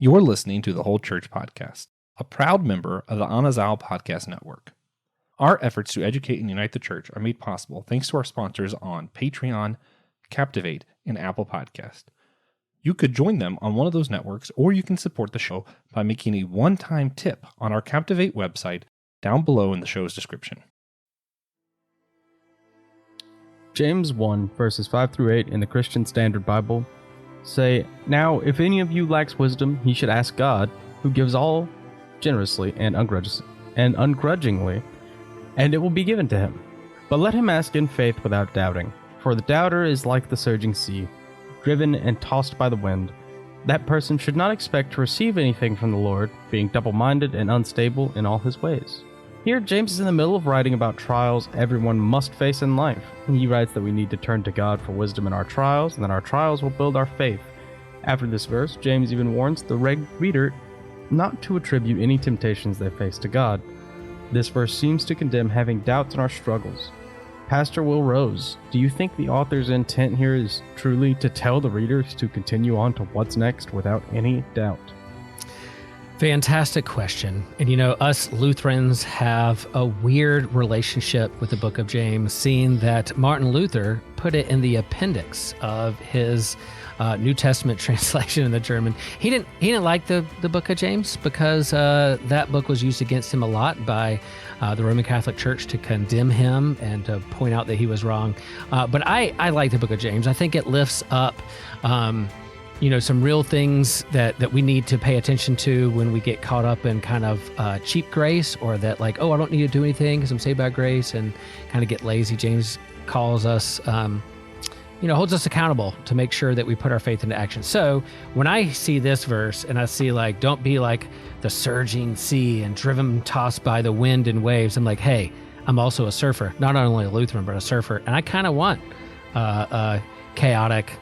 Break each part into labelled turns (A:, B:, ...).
A: You're listening to the Whole Church Podcast, a proud member of the Anazal Podcast Network. Our efforts to educate and unite the church are made possible thanks to our sponsors on Patreon, Captivate, and Apple Podcast. You could join them on one of those networks, or you can support the show by making a one-time tip on our Captivate website down below in the show's description.
B: James 1, verses 5 through 8 in the Christian Standard Bible say, "Now, if any of you lacks wisdom, he should ask God, who gives all generously and ungrudgingly, and it will be given to him. But let him ask in faith without doubting. For the doubter is like the surging sea, driven and tossed by the wind. That person should not expect to receive anything from the Lord, being double-minded and unstable in all his ways." Here, James is in the middle of writing about trials everyone must face in life. He writes that we need to turn to God for wisdom in our trials, and that our trials will build our faith. After this verse, James even warns the reader not to attribute any temptations they face to God. This verse seems to condemn having doubts in our struggles. Pastor Will Rose, do you think the author's intent here is truly to tell the readers to continue on to what's next without any doubt?
C: Fantastic question. And you know, us Lutherans have a weird relationship with the book of James, seeing that Martin Luther put it in the appendix of his New Testament translation in the German. He didn't like the book of James because that book was used against him a lot by the Roman Catholic Church to condemn him and to point out that he was wrong. But I like the book of James. I think it lifts up some real things that we need to pay attention to when we get caught up in kind of cheap grace, or that like, oh, I don't need to do anything because I'm saved by grace, and kind of get lazy. James calls us, holds us accountable to make sure that we put our faith into action. So when I see this verse and I see like, don't be like the surging sea and driven, tossed by the wind and waves, I'm like, hey, I'm also a surfer, not only a Lutheran, but a surfer. And I kind of want chaotic,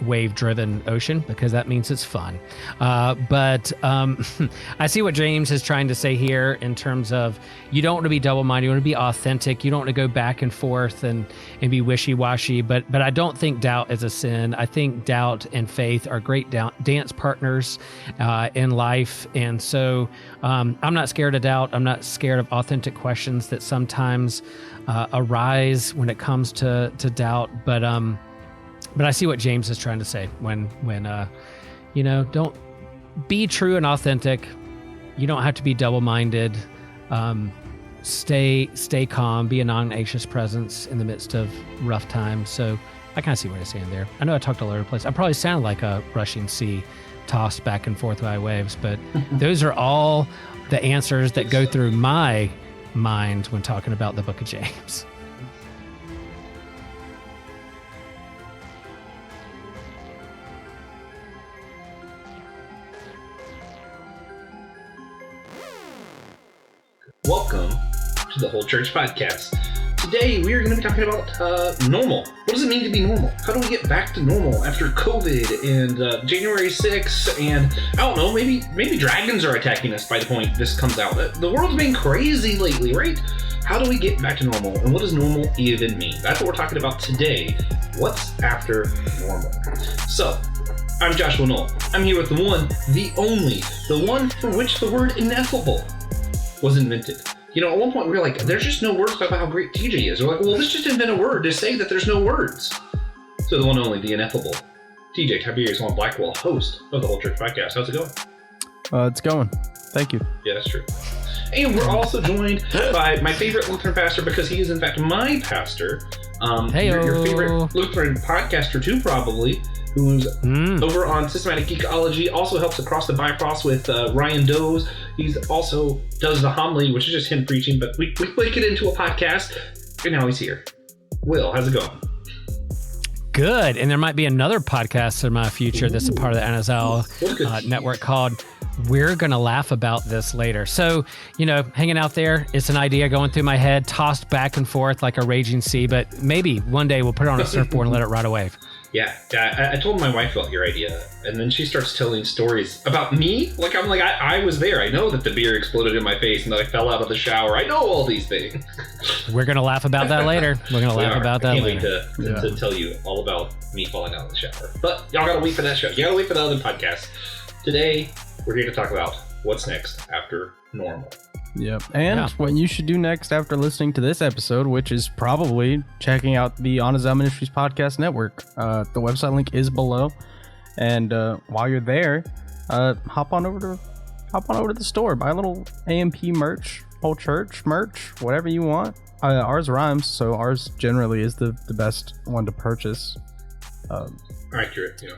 C: wave-driven ocean, because that means it's fun. But I see what James is trying to say here in terms of you don't want to be double-minded, you want to be authentic, you don't want to go back and forth and be wishy-washy, but I don't think doubt is a sin. I think doubt and faith are great dance partners in life, and so I'm not scared of doubt. I'm not scared of authentic questions that sometimes arise when it comes to doubt, but I see what James is trying to say when don't be true and authentic. You don't have to be double-minded. Stay calm. Be a non-anxious presence in the midst of rough times. So I kind of see what he's saying there. I know I talked all over the place. I probably sound like a rushing sea tossed back and forth by waves, but those are all the answers that go through my mind when talking about the book of James.
D: Welcome to the Whole Church Podcast. Today we are going to be talking about normal. What does it mean to be normal? How do we get back to normal after COVID and January 6th, and I don't know, maybe dragons are attacking us by the point this comes out. The world's been crazy lately, right? How do we get back to normal, and what does normal even mean? That's what we're talking about today. What's after normal? So, I'm Joshua Noel. I'm here with the one, the only, the one for which the word ineffable was invented. At one point we were like, there's just no words about how great TJ is. We're like, well, let's just invent a word to say that there's no words. So the one and only, the ineffable, TJ, Tiberius Juan, Blackwell, host of the Whole Church Podcast. How's it going?
B: It's going. Thank you.
D: Yeah, that's true. And we're also joined by my favorite Lutheran pastor, because he is in fact my pastor. Your favorite Lutheran podcaster too, probably, who's over on Systematic Geekology, also helps across the Bifrost with Ryan Doe's. He's also does the homily, which is just him preaching, but we make it into a podcast, and now he's here. Will, how's it going?
C: Good. And there might be another podcast in my future that's a part of the Anazal network called We're Gonna Laugh About This Later. So, hanging out there, it's an idea going through my head, tossed back and forth like a raging sea, but maybe one day we'll put it on a surfboard and let it ride a wave.
D: Yeah, I told my wife about your idea, and then she starts telling stories about me. I was there. I know that the beer exploded in my face and that I fell out of the shower. I know all these things.
C: We're going to laugh about that later. We're going to laugh about that later.
D: I can't wait to tell you all about me falling out of the shower. But y'all got to wait for that show. You got to wait for the other podcast. Today, we're here to talk about what's next after normal.
B: Yep. And what you should do next after listening to this episode, which is probably checking out the Anazal Ministries Podcast Network. The website link is below. And while you're there, hop on over to the store, buy a little AMP merch, whole church merch, whatever you want. Ours rhymes, so ours generally is the best one to purchase.
D: Accurate, yeah.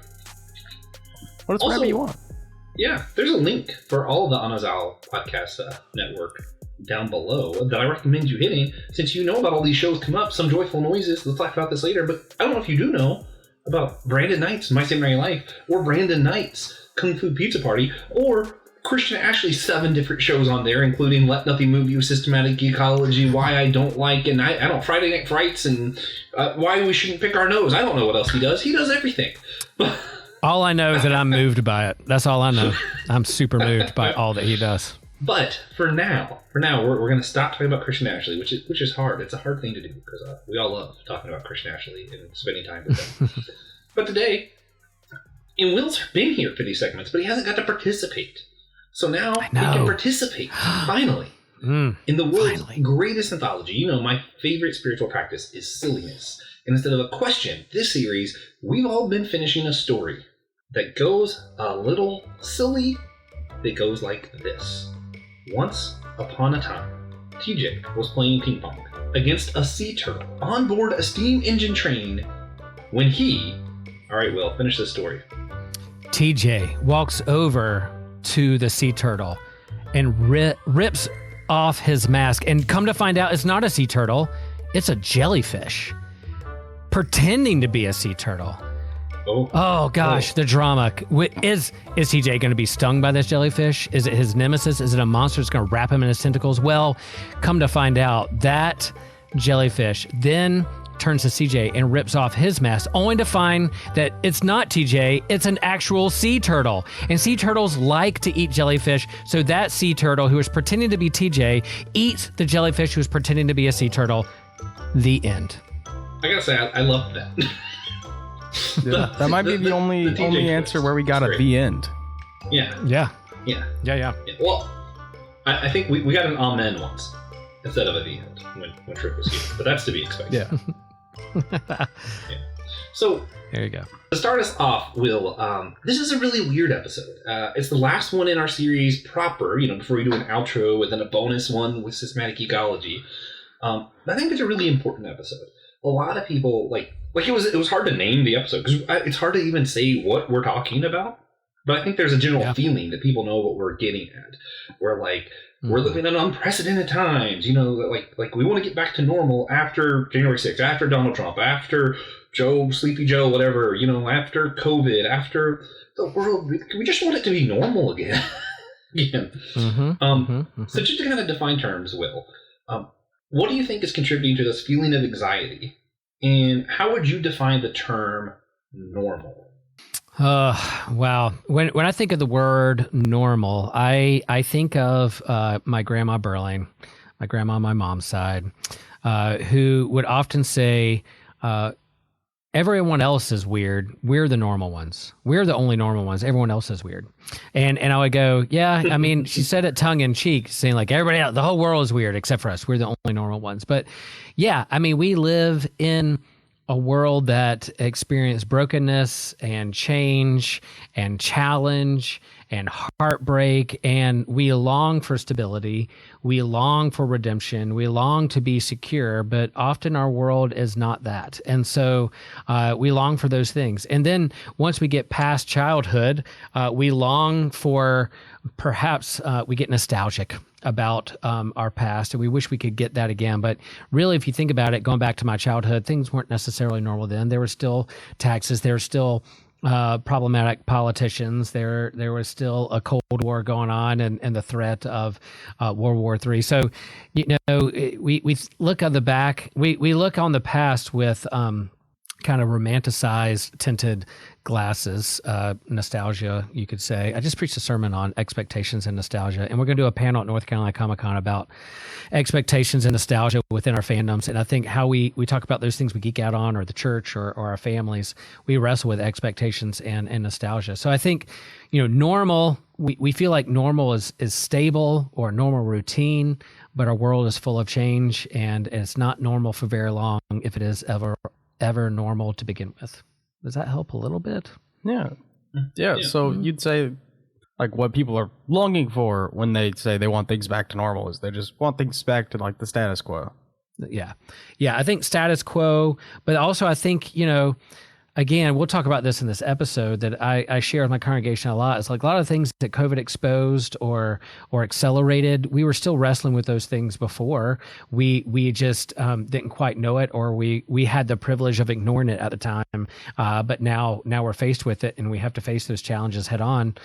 B: But it's whatever you want.
D: Yeah, there's a link for all of the Anazal Podcast Network down below that I recommend you hitting. Since you know about all these shows come up, Some Joyful Noises, let's talk about this later, but I don't know if you do know about Brandon Knight's My Samurai Life, or Brandon Knight's Kung Fu Pizza Party, or Christian Ashley's 7 different shows on there, including Let Nothing Move You, Systematic Ecology, Why I Don't Like, and I don't Friday Night Frights, and Why We Shouldn't Pick Our Nose. I don't know what else he does. He does everything.
C: All I know is that I'm moved by it. That's all I know. I'm super moved by all that he does.
D: But for now, we're going to stop talking about Christian Ashley, which is hard. It's a hard thing to do because we all love talking about Christian Ashley and spending time with him. But today, and Will's been here for these segments, but he hasn't got to participate. So now he can participate, finally, in the world's greatest anthology. You know, my favorite spiritual practice is silliness. And instead of a question, this series, we've all been finishing a story that goes a little silly, that goes like this. Once upon a time, TJ was playing ping pong against a sea turtle on board a steam engine train when he... All right, Will, finish this story.
C: TJ walks over to the sea turtle and rips off his mask. And come to find out, it's not a sea turtle. It's a jellyfish pretending to be a sea turtle. Oh gosh, the drama. Is TJ going to be stung by this jellyfish? Is it his nemesis? Is it a monster that's going to wrap him in his tentacles? Well, come to find out, that jellyfish then turns to CJ and rips off his mask, only to find that it's not TJ, it's an actual sea turtle. And sea turtles like to eat jellyfish, so that sea turtle who was pretending to be TJ eats the jellyfish who was pretending to be a sea turtle. The end.
D: I gotta say, I love that.
B: Yeah, that might be the only answer where we got at the end.
D: Yeah. Well, I think we got an amen once instead of at the end when Tripp was here, but that's to be expected. Yeah. So
C: there you go.
D: To start us off, Will, this is a really weird episode. It's the last one in our series proper, before we do an outro and then a bonus one with systematic ecology. I think it's a really important episode. A lot of people like it was hard to name the episode because it's hard to even say what we're talking about. But I think there's a general feeling that people know what we're getting at. We're we're living in unprecedented times. Like we want to get back to normal after January 6th, after Donald Trump, after Sleepy Joe, whatever. After COVID, after the world. We just want it to be normal again. So just to kind of define terms, Will. What do you think is contributing to this feeling of anxiety? And how would you define the term normal?
C: Wow. When I think of the word normal, I think of my grandma Burling, my grandma on my mom's side, who would often say, everyone else is weird. We're the normal ones. We're the only normal ones. Everyone else is weird. And I would go, yeah, I mean, she said it tongue in cheek, saying like everybody else, the whole world is weird except for us. We're the only normal ones. But yeah, I mean, we live in a world that experienced brokenness and change and challenge and heartbreak, and we long for stability, we long for redemption, we long to be secure, but often our world is not that. And so we long for those things. And then once we get past childhood, we long for, perhaps we get nostalgic about our past, and we wish we could get that again. But really, if you think about it, going back to my childhood, things weren't necessarily normal then. There were still taxes, there were still problematic politicians. There was still a Cold War going on, and the threat of World War III. So, we look on the back. We look on the past with kind of romanticized, tinted glasses, nostalgia, you could say. I just preached a sermon on expectations and nostalgia, and we're going to do a panel at North Carolina Comic-Con about expectations and nostalgia within our fandoms. And I think how we talk about those things we geek out on, or the church, or our families, we wrestle with expectations and nostalgia. So I think, normal, we feel like normal is stable or normal routine, but our world is full of change, and it's not normal for very long if it is ever normal to begin with. Does that help a little bit?
B: Yeah. So you'd say, like, what people are longing for when they say they want things back to normal is they just want things back to, like, the status quo.
C: Yeah. I think status quo, but also I think, again, we'll talk about this in this episode that I share with my congregation a lot. It's like a lot of things that COVID exposed or accelerated, we were still wrestling with those things before. We just didn't quite know it, or we had the privilege of ignoring it at the time. But now we're faced with it, and we have to face those challenges head on.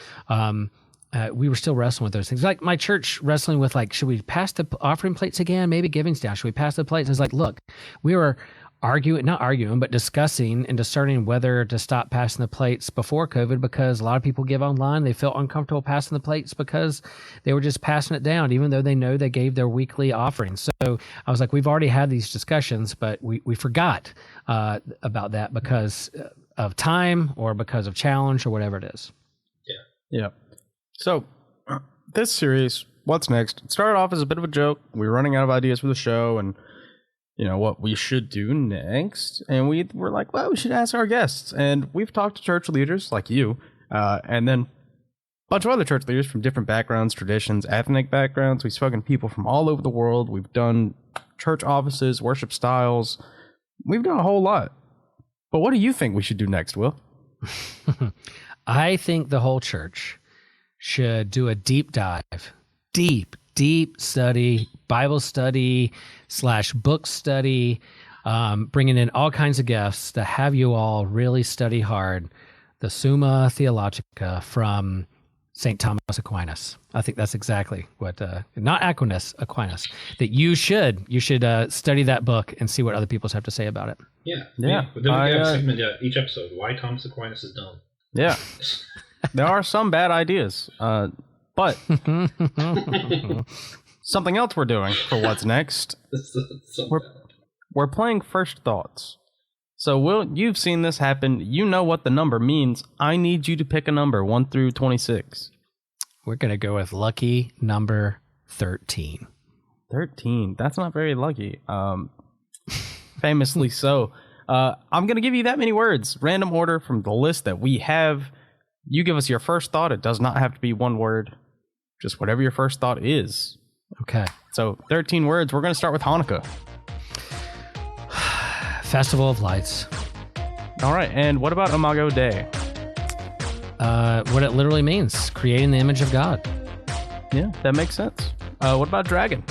C: We were still wrestling with those things. Like my church wrestling with, like, should we pass the offering plates again? Maybe giving's down. Should we pass the plates? It's like, look, we were not arguing, but discussing and discerning whether to stop passing the plates before COVID, because a lot of people give online. They felt uncomfortable passing the plates because they were just passing it down, even though they know they gave their weekly offering. So I was like, we've already had these discussions, but we forgot about that because of time or because of challenge or whatever it is.
B: Yeah. So this series, What's Next? It started off as a bit of a joke. We were running out of ideas for the show and what we should do next. And we were like, well, we should ask our guests. And we've talked to church leaders like you, and then a bunch of other church leaders from different backgrounds, traditions, ethnic backgrounds. We've spoken to people from all over the world. We've done church offices, worship styles. We've done a whole lot. But what do you think we should do next, Will?
C: I think the whole church should do a deep dive, deep study, Bible study / book study, bringing in all kinds of guests to have you all really study hard the Summa Theologica from St. Thomas Aquinas. I think that's exactly what, not Aquinas, Aquinas, that you should study that book and see what other people have to say about it.
D: Yeah. But then we have a segment each episode, why Thomas Aquinas is dumb. Yeah.
B: There are some bad ideas, but something else we're doing for What's Next. We're playing First Thoughts. So, Will, you've seen this happen. You know what the number means. I need you to pick a number, 1 through 26.
C: We're going to go with lucky number 13.
B: 13. That's not very lucky. Famously so. I'm going to give you that many words. Random order from the list that we have. You give us your first thought. It does not have to be one word. Just whatever your first thought is.
C: Okay.
B: So 13 words. We're going to start with Hanukkah.
C: Festival of Lights.
B: All right. And what about Imago Dei?
C: What it literally means. Creating the image of God.
B: Yeah, that makes sense. What about Dragon?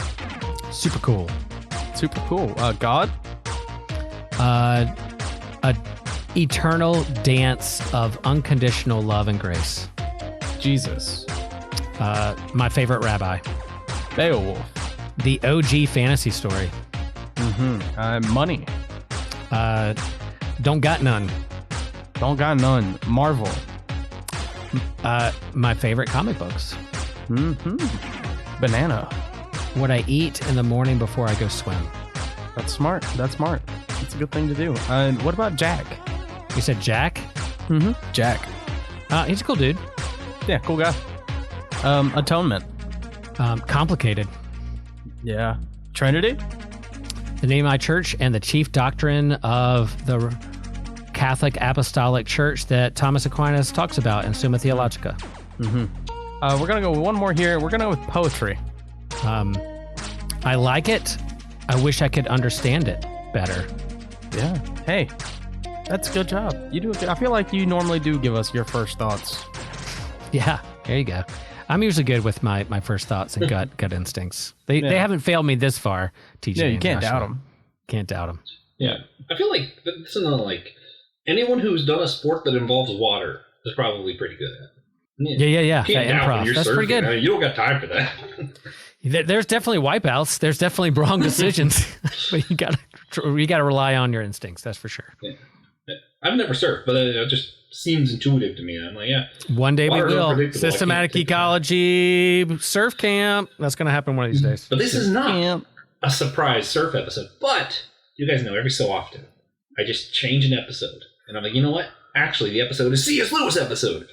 C: Super cool.
B: Super cool. God?
C: A eternal dance of unconditional love and grace.
B: Jesus.
C: My favorite rabbi.
B: Beowulf.
C: The OG fantasy story.
B: Money.
C: Don't got none.
B: Don't got none. Marvel.
C: My favorite comic books.
B: Banana.
C: What I eat in the morning before I go swim.
B: That's smart. That's a good thing to do. And what about Jack?
C: You said Jack?
B: Jack.
C: He's a cool dude.
B: Yeah, cool guy. Atonement.
C: Complicated.
B: Yeah. Trinity?
C: The name of my church and the chief doctrine of the Catholic Apostolic Church that Thomas Aquinas talks about in Summa Theologica.
B: We're going to go with one more here. We're going to go with poetry.
C: I like it. I wish I could understand it better.
B: Yeah. Hey, that's a good job. You do. I feel like you normally do give us your first thoughts.
C: Yeah, there you go. I'm usually good with my first thoughts and gut instincts. They haven't failed me this far, TJ.
B: Yeah, you can't doubt them.
C: Can't doubt them.
D: Yeah. I feel like that's another, like, anyone who's done a sport that involves water is probably pretty good at it.
C: Yeah. Improv. That's pretty good.
D: I mean, you don't got time for that.
C: There's definitely wipeouts. There's definitely wrong decisions, but you gotta rely on your instincts. That's for sure.
D: Yeah. I've never surfed, but it just seems intuitive to me. I'm like, yeah.
C: One day we
D: Water's
C: will.
D: unpredictable. I
C: Systematic
D: can't take
C: ecology surf camp. That's going to happen one of these days.
D: But this is not a surprise surf episode. But you guys know every so often, I just change an episode. And I'm like, you know what? Actually, the episode is C.S. Lewis episode.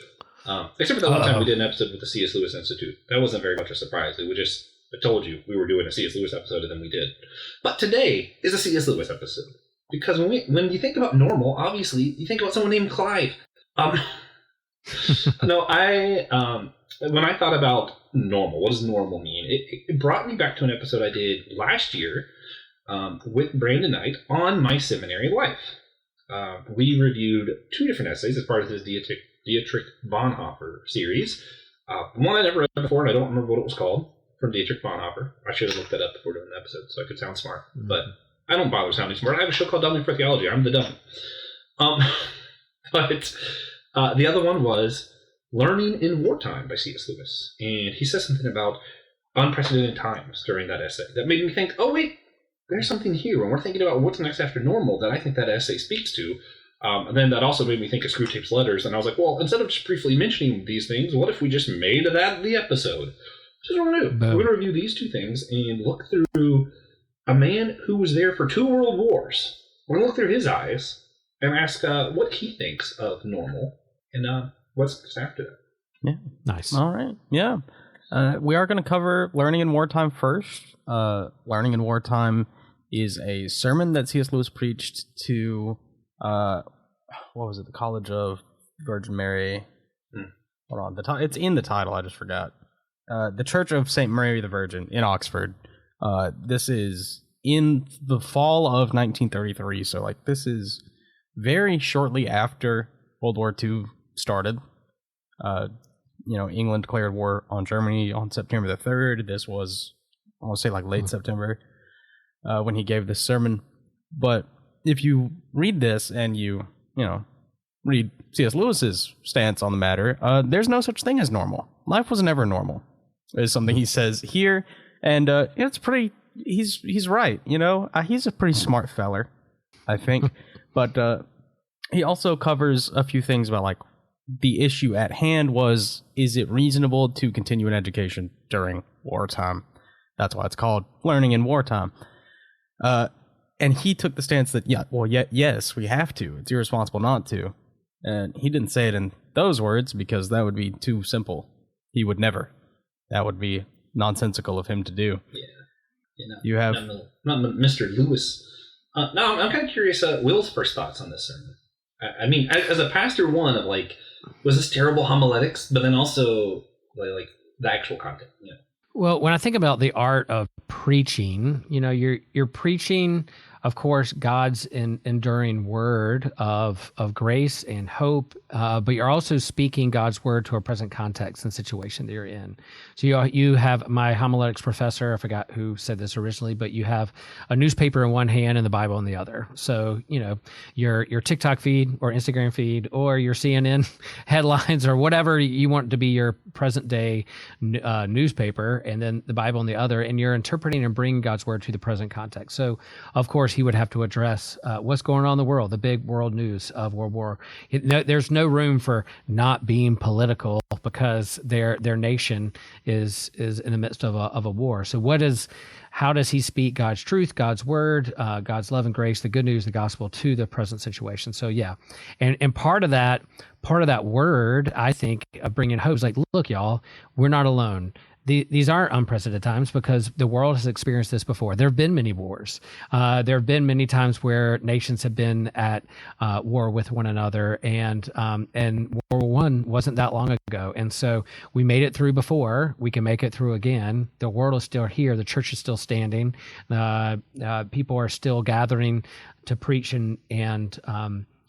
D: Except for the one time we did an episode with the C.S. Lewis Institute. That wasn't very much a surprise. It was just, I told you we were doing a C.S. Lewis episode, and then we did. But today is a C.S. Lewis episode. Because when you think about normal, obviously, you think about someone named Clive. No, when I thought about normal, what does normal mean? It brought me back to an episode I did last year with Brandon Knight on my seminary life. We reviewed 2 different essays as part of this Dietrich Bonhoeffer series. One I never read before, and I don't remember what it was called, from Dietrich Bonhoeffer. I should have looked that up before doing the episode so I could sound smart. Mm-hmm. But I don't bother sounding smart. I have a show called Dummy for Theology. I'm the dumb. But the other one was Learning in Wartime by C.S. Lewis. And he says something about unprecedented times during that essay that made me think, oh, wait, there's something here. When we're thinking about what's next after normal that I think that essay speaks to. And then that also made me think of Screwtape's Letters. And I was like, well, instead of just briefly mentioning these things, what if we just made that the episode? Which is what we're going to do. We're going to review these 2 things and look through a man who was there for 2 world wars. We're going to look through his eyes and ask what he thinks of normal and what's next after that.
B: Yeah.
C: Nice.
B: All right. Yeah. We are going to cover Learning in Wartime first. Learning in Wartime is a sermon that C.S. Lewis preached to, what was it, the College of Virgin Mary. Hold on. It's in the title. I just forgot. The Church of St. Mary the Virgin in Oxford. This is in the fall of 1933, so like this is very shortly after World War II started. England declared war on Germany on September the 3rd. This was, I want to say, like late September when he gave this sermon. But if you read this and you read C.S. Lewis's stance on the matter, there's no such thing as normal. Life was never normal, is something he says here. And it's pretty, he's right, he's a pretty smart feller, I think. But he also covers a few things about, like, the issue at hand was, is it reasonable to continue an education during wartime? That's why it's called Learning in Wartime. And he took the stance that, yes, we have to. It's irresponsible not to. And he didn't say it in those words because that would be too simple. He would never. That would be nonsensical of him to do.
D: Yeah.
B: You have
D: not Mr. Lewis. No, I'm kind of curious. Will's first thoughts on this sermon. I mean, as a pastor, one of like, was this terrible homiletics? But then also like the actual content.
C: Well, when I think about the art of preaching, you're preaching, of course, God's enduring word of grace and hope, but you're also speaking God's word to a present context and situation that you're in. So you have my homiletics professor, I forgot who said this originally, but you have a newspaper in one hand and the Bible in the other. So, your TikTok feed or Instagram feed or your CNN headlines or whatever you want to be your present day newspaper, and then the Bible in the other, and you're interpreting and bringing God's word to the present context. So, of course, he would have to address what's going on in the world, the big world news of World War. There's no room for not being political because their nation is in the midst of a war. So how does he speak God's truth, God's word, God's love and grace, the good news, the gospel to the present situation? So yeah, and part of that word, I think, of bringing hope is like, look, y'all, we're not alone. These aren't unprecedented times because the world has experienced this before. There have been many wars. There have been many times where nations have been at war with one another, and World War I wasn't that long ago. And so we made it through before. We can make it through again. The world is still here. The church is still standing. People are still gathering to preach and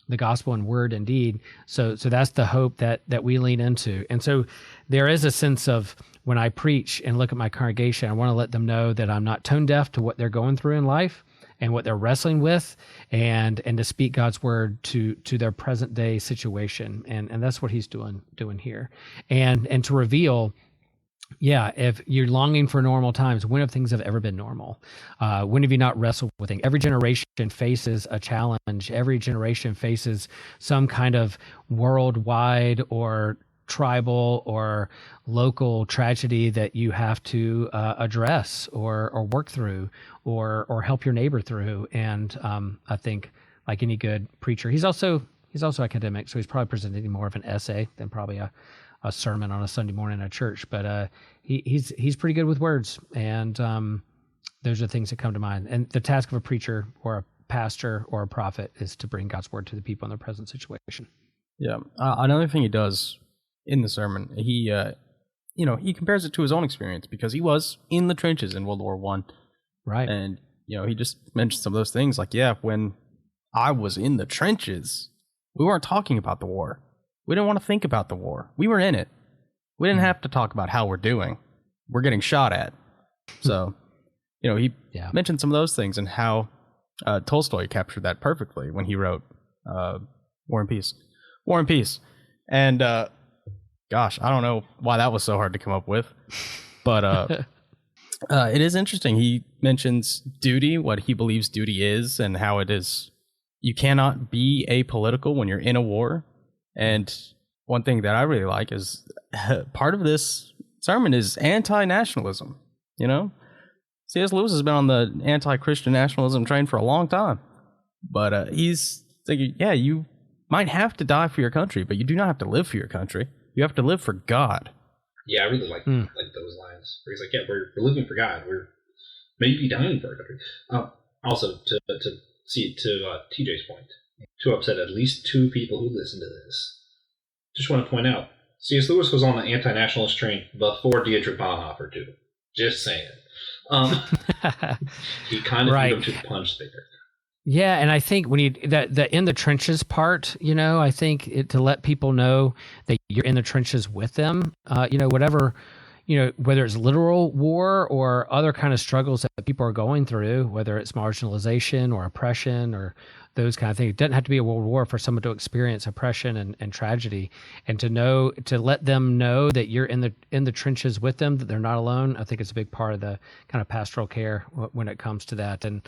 C: the gospel and word and deed. So that's the hope that we lean into. And so there is a sense of, when I preach and look at my congregation, I want to let them know that I'm not tone deaf to what they're going through in life and what they're wrestling with, and to speak God's word to their present day situation. And that's what he's doing here. And to reveal Yeah, if you're longing for normal times, when have things have ever been normal? When have you not wrestled with things? Every generation faces a challenge. Every generation faces some kind of worldwide or tribal or local tragedy that you have to address or work through or help your neighbor through. And I think, like any good preacher, he's also academic, so he's probably presenting more of an essay than probably a sermon on a Sunday morning at church, but he's pretty good with words, and those are things that come to mind. And the task of a preacher or a pastor or a prophet is to bring God's word to the people in their present situation.
B: Yeah. Another thing he does in the sermon, he compares it to his own experience because he was in the trenches in World War I.
C: Right.
B: And, he just mentioned some of those things like, yeah, when I was in the trenches, we weren't talking about the war. We didn't want to think about the war. We were in it. We didn't have to talk about how we're doing. We're getting shot at. So, he mentioned some of those things and how Tolstoy captured that perfectly when he wrote War and Peace. War and Peace. And, gosh, I don't know why that was so hard to come up with. But it is interesting. He mentions duty, what he believes duty is, and how it is. You cannot be apolitical when you're in a war. And one thing that I really like is part of this sermon is anti-nationalism. C.S. Lewis has been on the anti-Christian nationalism train for a long time. But he's thinking, yeah, you might have to die for your country, but you do not have to live for your country. You have to live for God.
D: Yeah, I really like those lines. Where he's like, yeah, we're living for God. We're maybe dying for our country. Also, to TJ's point, to upset at least two people who listen to this. Just want to point out, C.S. Lewis was on the anti-nationalist train before Dietrich Bonhoeffer, too. Just saying. He kind of beat him to the punch there.
C: Yeah, and I think when the in the trenches part, I think to let people know that you're in the trenches with them, whatever, whether it's literal war or other kind of struggles that people are going through, whether it's marginalization or oppression or those kind of things. It doesn't have to be a world war for someone to experience oppression and tragedy, and to let them know that you're in the trenches with them, that they're not alone. I think it's a big part of the kind of pastoral care when it comes to that. And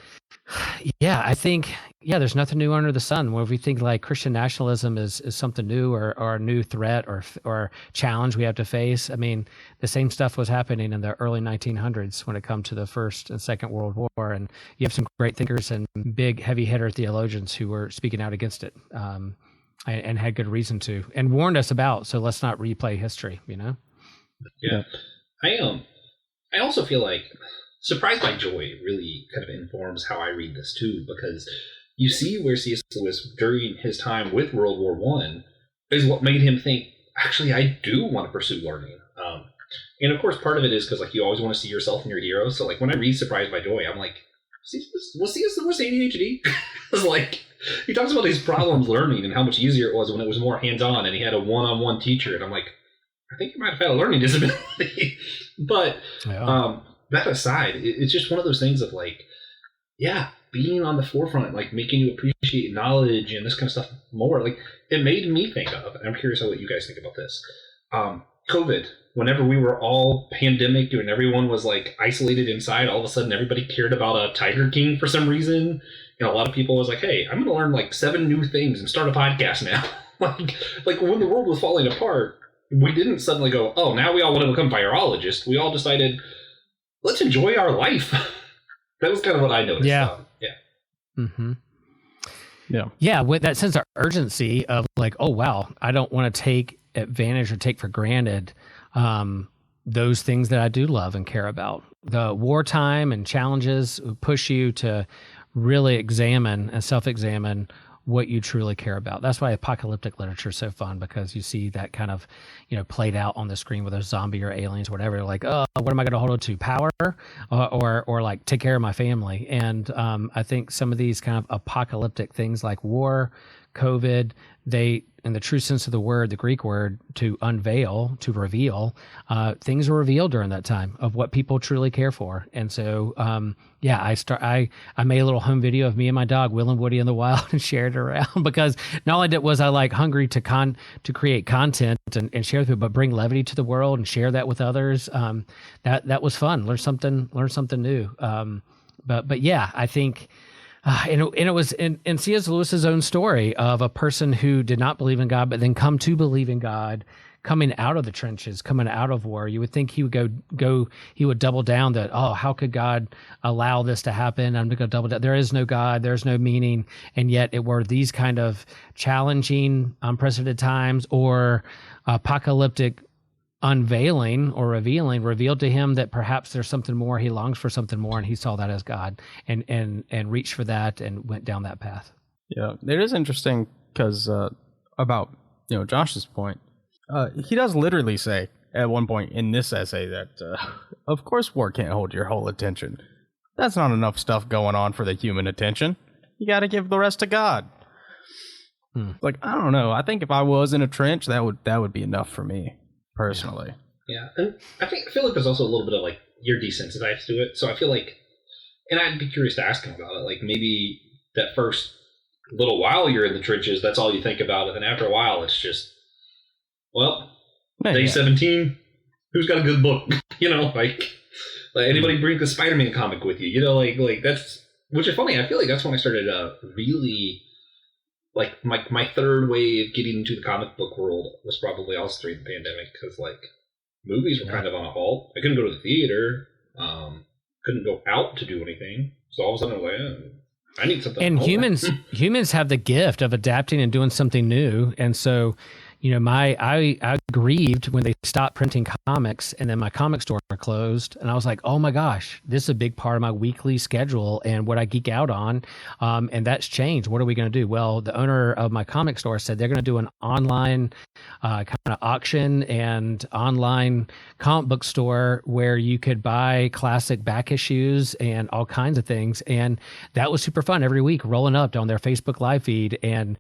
C: yeah, I think, there's nothing new under the sun. Where we think like Christian nationalism is something new or a new threat or challenge we have to face. I mean, the same stuff was happening in the early 1900s when it comes to the First and Second World War. And you have some great thinkers and big heavy hitter theologians who were speaking out against it and had good reason to, and warned us about. So let's not replay history,
D: Yeah. I also feel like Surprised by Joy really kind of informs how I read this too, because you see where C.S. Lewis during his time with World War I is what made him think, actually, I do want to pursue learning. And of course, part of it is because you always want to see yourself in your heroes. So when I read Surprised by Joy, I'm like, was C.S. Lewis ADHD? Because he talks about his problems learning and how much easier it was when it was more hands-on and he had a one-on-one teacher. And I'm like, I think you might have had a learning disability. But that aside, it's just one of those things of being on the forefront, making you appreciate knowledge and this kind of stuff more. It made me think of, and I'm curious what you guys think about this. COVID, whenever we were all pandemic and everyone was isolated inside, all of a sudden everybody cared about a Tiger King for some reason. And a lot of people was like, hey, I'm going to learn 7 new things and start a podcast now. When the world was falling apart, we didn't suddenly go, oh, now we all want to become virologists. We all decided, let's enjoy our life. That was kind of what I noticed.
C: Yeah.
B: Mm-hmm.
C: Yeah, with that sense of urgency of oh, wow, I don't want to take advantage or take for granted those things that I do love and care about. The wartime and challenges push you to really examine and self-examine what you truly care about. That's why apocalyptic literature is so fun, because you see that kind of, played out on the screen with a zombie or aliens or whatever. Oh, what am I going to hold on to? Power or take care of my family. And I think some of these kind of apocalyptic things like war COVID, they, in the true sense of the word, the Greek word, to unveil, to reveal, things were revealed during that time of what people truly care for. And so, I made a little home video of me and my dog, Will and Woody in the wild, and shared it around, because not only was I like hungry to create content and share with people, but bring levity to the world and share that with others. That was fun. Learn something new. But yeah, I think, and it was in C.S. Lewis's own story of a person who did not believe in God, but then come to believe in God, coming out of the trenches, coming out of war. You would think he would he would double down that, oh, how could God allow this to happen? I'm going to double down. There is no God. There's no meaning. And yet it were these kind of challenging, unprecedented times or apocalyptic unveiling or revealed to him that perhaps there's something more. He longs for something more, and he saw that as God and reached for that and went down that path.
B: Yeah, it is interesting because about Josh's point, he does literally say at one point in this essay that of course war can't hold your whole attention. That's not enough stuff going on for the human attention. You got to give the rest to God. Like, I don't know. I think if I was in a trench, that would be enough for me. Personally.
D: Yeah. And I feel like there's also a little bit of like, you're desensitized to it. So I feel like, and I'd be curious to ask him about it, like maybe that first little while you're in the trenches, that's all you think about. And then after a while, it's just, well, day 17, who's got a good book? Like anybody bring the Spider-Man comic with you? Like that's, which is funny. I feel like that's when I started really, like my third way of getting into the comic book world was probably also during the pandemic, because like movies were kind of on a halt. I couldn't go to the theater, couldn't go out to do anything. So all of a sudden I was like, I need something.
C: And humans have the gift of adapting and doing something new. And so, I grieved when they stopped printing comics, and then my comic store closed, and I was like, oh my gosh, this is a big part of my weekly schedule and what I geek out on. And that's changed. What are we going to do? Well, the owner of my comic store said they're going to do an online kind of auction and online comic book store where you could buy classic back issues and all kinds of things. And that was super fun every week, rolling up on their Facebook live feed and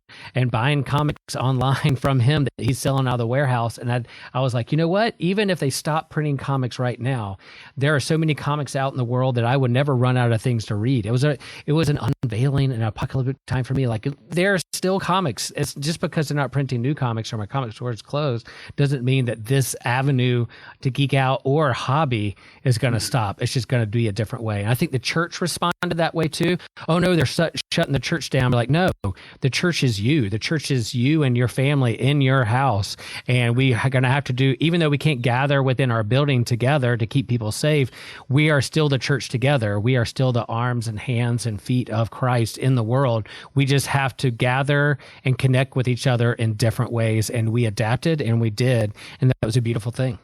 C: buying comics online from him that he's selling out of the warehouse. And I was like, you know what? Even if they stop printing comics right now, there are so many comics out in the world that I would never run out of things to read. It was an unveiling and apocalyptic time for me. Like, there are still comics. It's just because they're not printing new comics or my comic store is closed doesn't mean that this avenue to geek out or hobby is going to stop. It's just going to be a different way. And I think the church responded that way too. Oh no, they're shutting the church down. We're like, no, the church is you. The church is you and your family in your house. And we are going to have to do, even though we can't gather within our building together to keep people safe, we are still the church together. We are still the arms and hands and feet of Christ in the world. We just have to gather and connect with each other in different ways. And we adapted and we did. And that was a beautiful thing.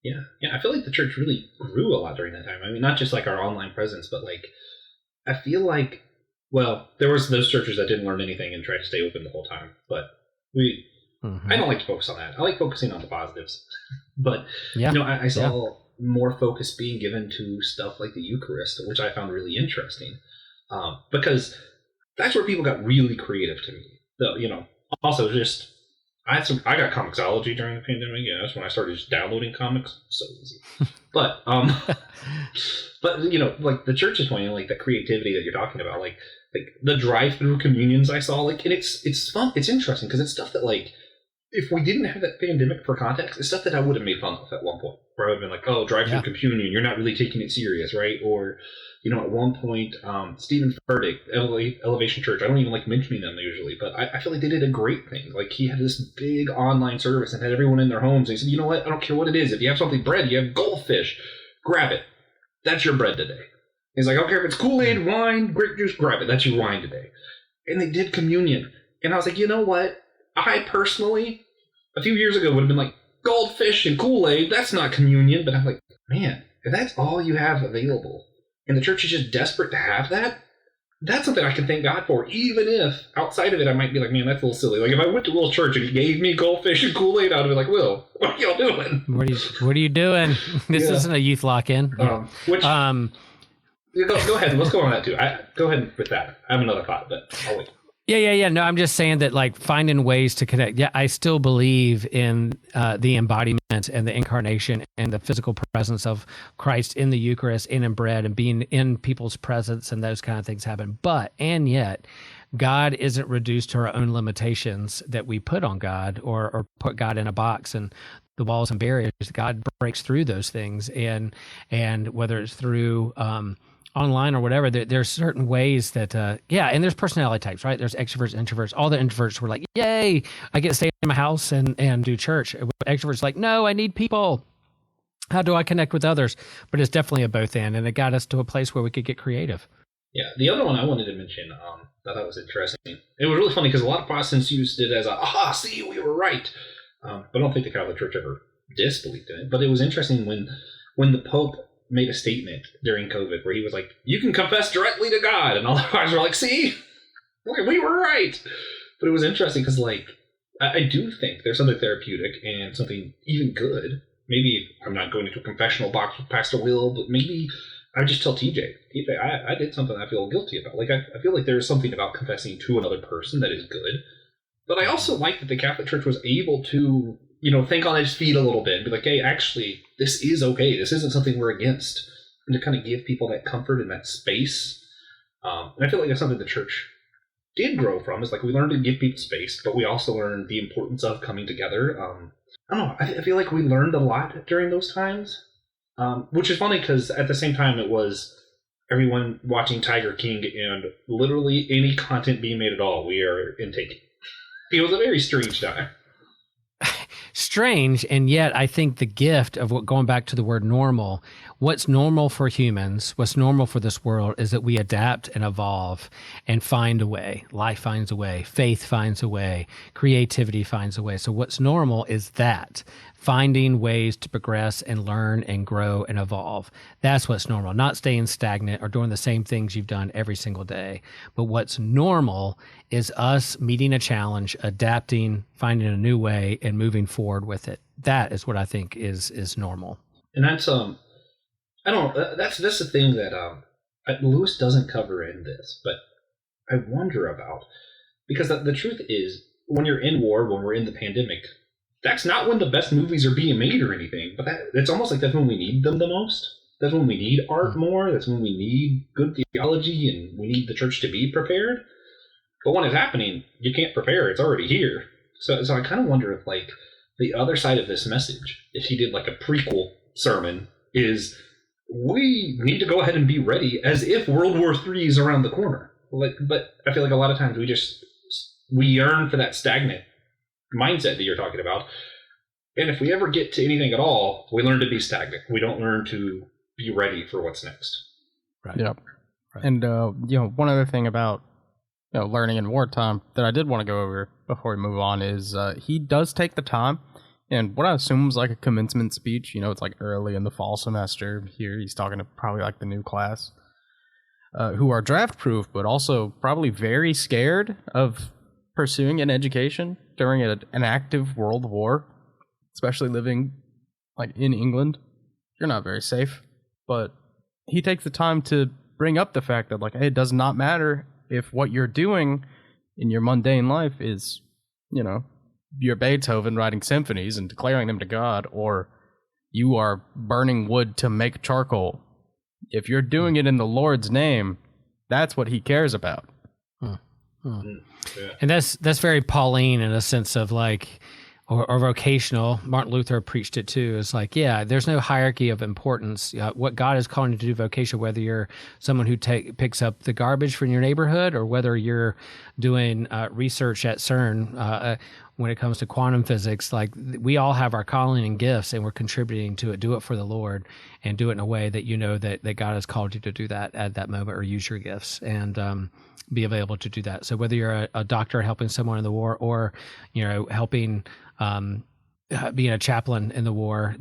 D: Yeah. I feel like the church really grew a lot during that time. I mean, not just like our online presence, but like, I feel like, well, there was those churches that didn't learn anything and tried to stay open the whole time. But I don't like to focus on that. I like focusing on the positives. But, I saw more focus being given to stuff like the Eucharist, which I found really interesting. Because that's where people got really creative to me. Also just, I got Comixology during the pandemic. Yeah, that's when I started just downloading comics. So easy. But like the church is pointing, like the creativity that you're talking about, like the drive-through communions I saw, like, and it's fun. It's interesting because it's stuff that, like, if we didn't have that pandemic for context, it's stuff that I would have made fun of at one point. Where I would have been like, oh, drive-through communion, you're not really taking it serious, right? Or, at one point, Stephen Furtick, Elevation Church, I don't even like mentioning them usually, but I feel like they did a great thing. Like, he had this big online service and had everyone in their homes. And he said, you know what? I don't care what it is. If you have something bread, you have goldfish, grab it. That's your bread today. He's like, I don't care if it's Kool-Aid, wine, grape juice, grab it. That's your wine today. And they did communion. And I was like, you know what? I personally, a few years ago, would have been like, goldfish and Kool-Aid, that's not communion. But I'm like, man, if that's all you have available, and the church is just desperate to have that, that's something I can thank God for, even if outside of it I might be like, man, that's a little silly. Like, if I went to Will's church and he gave me goldfish and Kool-Aid, I'd be like, Will, what are y'all doing?
C: What are you doing? This isn't a youth lock-in.
D: Go ahead. Let's go on that too. Go ahead with that. I have another thought, but I'll wait.
C: Yeah. No, I'm just saying that, like, finding ways to connect. Yeah, I still believe in the embodiment and the incarnation and the physical presence of Christ in the Eucharist and in bread and being in people's presence, and those kind of things happen. And yet, God isn't reduced to our own limitations that we put on God or put God in a box and the walls and barriers. God breaks through those things, and whether it's through online or whatever, there's certain ways that, and there's personality types, right? There's extroverts, introverts. All the introverts were like, yay, I get to stay in my house and do church. Extroverts like, no, I need people. How do I connect with others? But it's definitely a both and it got us to a place where we could get creative.
D: Yeah, the other one I wanted to mention, I thought was interesting. It was really funny because a lot of Protestants used it as see, we were right. But I don't think the Catholic Church ever disbelieved in it. But it was interesting when the Pope made a statement during COVID where he was like, you can confess directly to God. And all the guys were like, see, we were right. But it was interesting because, like, I do think there's something therapeutic and something even good. Maybe I'm not going into a confessional box with Pastor Will, but maybe I just tell TJ, I did something I feel guilty about. Like, I feel like there's something about confessing to another person that is good. But I also like that the Catholic Church was able to, think on its feet a little bit and be like, hey, actually, this is okay. This isn't something we're against. And to kind of give people that comfort and that space. And I feel like that's something the church did grow from. Is like we learned to give people space, but we also learned the importance of coming together. I don't know. I feel like we learned a lot during those times, which is funny because at the same time it was everyone watching Tiger King and literally any content being made at all, we are intaking. It was a very strange time.
C: Strange, and yet I think the gift of going back to the word normal, what's normal for humans, what's normal for this world is that we adapt and evolve and find a way. Life finds a way, faith finds a way, creativity finds a way. So what's normal is that, finding ways to progress and learn and grow and evolve. That's what's normal, not staying stagnant or doing the same things you've done every single day. But what's normal is us meeting a challenge, adapting, finding a new way, and moving forward with it. That is what I think is normal.
D: And that's I don't know, that's the thing that Lewis doesn't cover in this, but I wonder about, because the truth is, when you're in war, when we're in the pandemic, that's not when the best movies are being made or anything, but it's almost like that's when we need them the most. That's when we need art more. That's when we need good theology, and we need the church to be prepared. But when it's happening, you can't prepare. It's already here. So I kind of wonder if, like, the other side of this message, if he did like a prequel sermon, is we need to go ahead and be ready as if World War III is around the corner. But I feel like a lot of times we yearn for that stagnant mindset that you're talking about. And if we ever get to anything at all, we learn to be stagnant. We don't learn to be ready for what's next.
B: Right. Yep. Right. And, one other thing about, learning in wartime that I did want to go over before we move on is he does take the time. And what I assume was like a commencement speech, it's like early in the fall semester. Here he's talking to probably like the new class who are draft proof, but also probably very scared of pursuing an education during an active world war, especially living like in England. You're not very safe. But he takes the time to bring up the fact that, like, hey, it does not matter if what you're doing in your mundane life is, you're Beethoven writing symphonies and declaring them to God, or you are burning wood to make charcoal. If you're doing it in the Lord's name, that's what he cares about.
D: Yeah.
C: And that's very Pauline in a sense of like, or vocational. Martin Luther preached it too. It's like, there's no hierarchy of importance. What God is calling you to do vocation, whether you're someone who picks up the garbage from your neighborhood, or whether you're doing research at CERN when it comes to quantum physics, like we all have our calling and gifts, and we're contributing to it. Do it for the Lord, and do it in a way that that God has called you to do that at that moment, or use your gifts and be available to do that. So whether you're a doctor helping someone in the war, or helping being a chaplain in the war,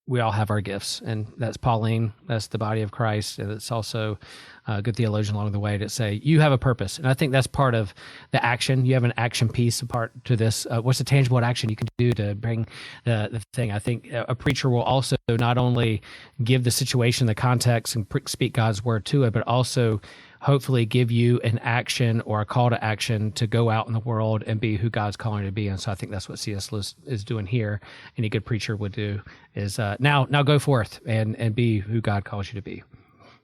C: we all have our gifts, and that's Pauline. That's the body of Christ, and it's also a good theologian along the way to say you have a purpose. And I think that's part of the action. You have an action piece apart to this. What's the tangible action you can do to bring the thing? I think a preacher will also not only give the situation, the context, and speak God's word to it, but also hopefully give you an action or a call to action to go out in the world and be who God's calling you to be. And so I think that's what C.S. Lewis is doing here. Any good preacher would do is now go forth and be who God calls you to be.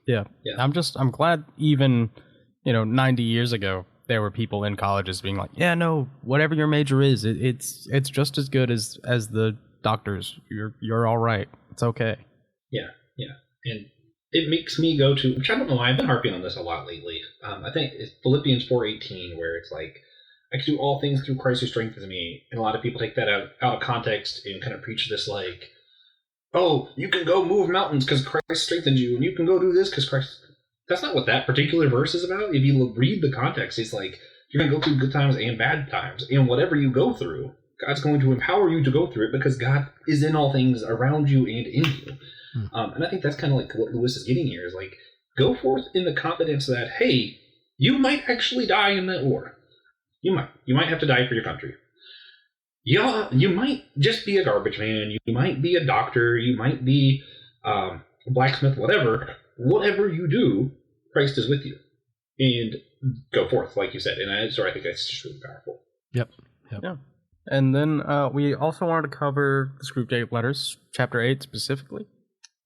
B: Yeah. I'm glad even, 90 years ago, there were people in colleges being like, yeah, no, whatever your major is, it's just as good as the doctors. You're all right. It's okay.
D: Yeah. And it makes me go to, which I don't know why, I've been harping on this a lot lately. I think it's Philippians 4:18, where it's like, I can do all things through Christ who strengthens me. And a lot of people take that out of context and kind of preach this like, oh, you can go move mountains because Christ strengthens you, and you can go do this because Christ... That's not what that particular verse is about. If you read the context, it's like, you're going to go through good times and bad times. And whatever you go through, God's going to empower you to go through it because God is in all things around you and in you. And I think that's kind of like what Lewis is getting here, is like, go forth in the confidence that, hey, you might actually die in that war. You might have to die for your country. Yeah, you might just be a garbage man. You might be a doctor. You might be a blacksmith, whatever. Whatever you do, Christ is with you. And go forth, like you said. And I think that's just really powerful.
C: Yep.
B: Yeah. And then we also wanted to cover the Screwtape Letters, Chapter 8 specifically.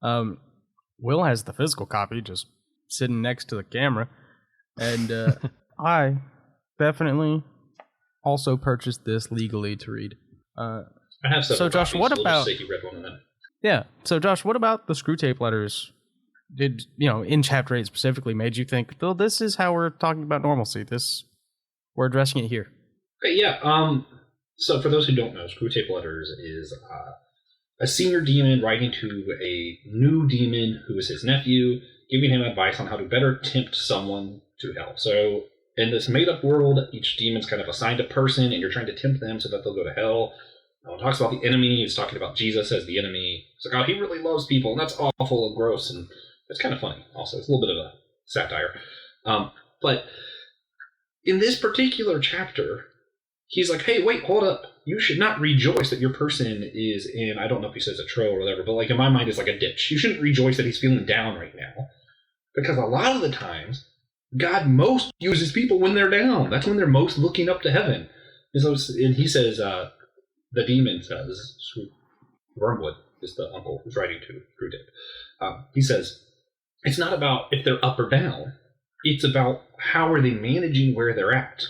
B: Will has the physical copy just sitting next to the camera. And I definitely also purchased this legally to read.
D: I have several
B: so Josh,
D: copies,
B: what
D: so we'll
B: about...
D: just say you read one of them.
B: Yeah. So Josh, what about the Screwtape Letters did, in Chapter 8 specifically, made you think, well, this is how we're talking about normalcy. We're addressing it here.
D: Yeah. So for those who don't know, Screwtape Letters is a senior demon writing to a new demon who is his nephew, giving him advice on how to better tempt someone to hell. So in this made-up world, each demon's kind of assigned a person, and you're trying to tempt them so that they'll go to hell. It talks about the enemy. He's talking about Jesus as the enemy. It's like, oh, he really loves people, and that's awful and gross, and it's kind of funny also. It's a little bit of a satire. But in this particular chapter, he's like, hey, wait, hold up. You should not rejoice that your person is in, I don't know if he says a trough or whatever, but like in my mind, it's like a ditch. You shouldn't rejoice that he's feeling down right now. Because a lot of the times, God most uses people when they're down. That's when they're most looking up to heaven. And he says, the demon says, Wormwood is the uncle who's writing to Screwtape. He says, it's not about if they're up or down. It's about how are they managing where they're at.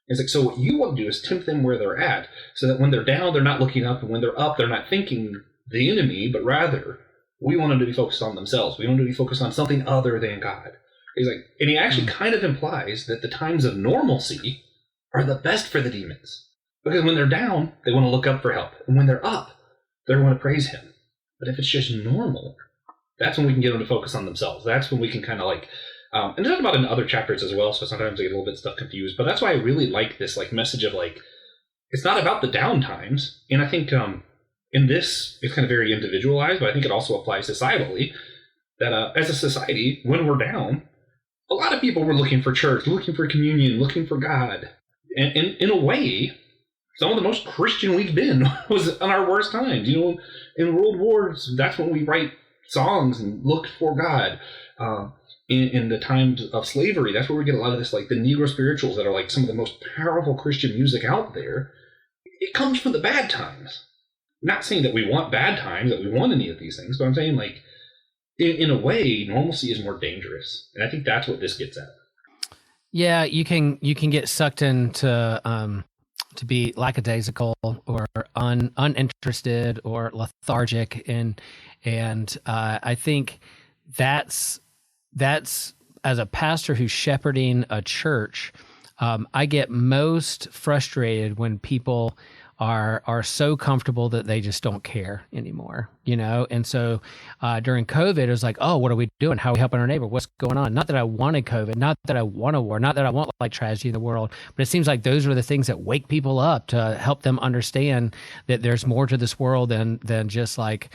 D: It's like, so what you want to do is tempt them where they're at, so that when they're down, they're not looking up, and when they're up, they're not thinking the enemy, but rather, we want them to be focused on themselves. We want them to be focused on something other than God. He's like, and he actually kind of implies that the times of normalcy are the best for the demons. Because when they're down, they want to look up for help. And when they're up, they want to praise him. But if it's just normal, that's when we can get them to focus on themselves. That's when we can kind of like, and talk about it in other chapters as well, so sometimes I get a little bit stuff confused. But that's why I really like this like message of like, it's not about the down times. And I think in this, it's kind of very individualized, but I think it also applies societally, that as a society, when we're down, a lot of people were looking for church, looking for communion, looking for God. And in a way, some of the most Christian we've been was on our worst times. In world wars, that's when we write songs and look for God. In the times of slavery, that's where we get a lot of this, like the Negro spirituals that are like some of the most powerful Christian music out there. It comes from the bad times. I'm not saying that we want bad times, that we want any of these things, but I'm saying like, in a way, normalcy is more dangerous. And I think that's what this gets at.
C: Yeah, you can get sucked into to be lackadaisical or uninterested or lethargic, and I think that's as a pastor who's shepherding a church, I get most frustrated when people are so comfortable that they just don't care anymore, And so during COVID, it was like, oh, what are we doing? How are we helping our neighbor? What's going on? Not that I wanted COVID, not that I want a war, not that I want like tragedy in the world, but it seems like those are the things that wake people up to help them understand that there's more to this world than just like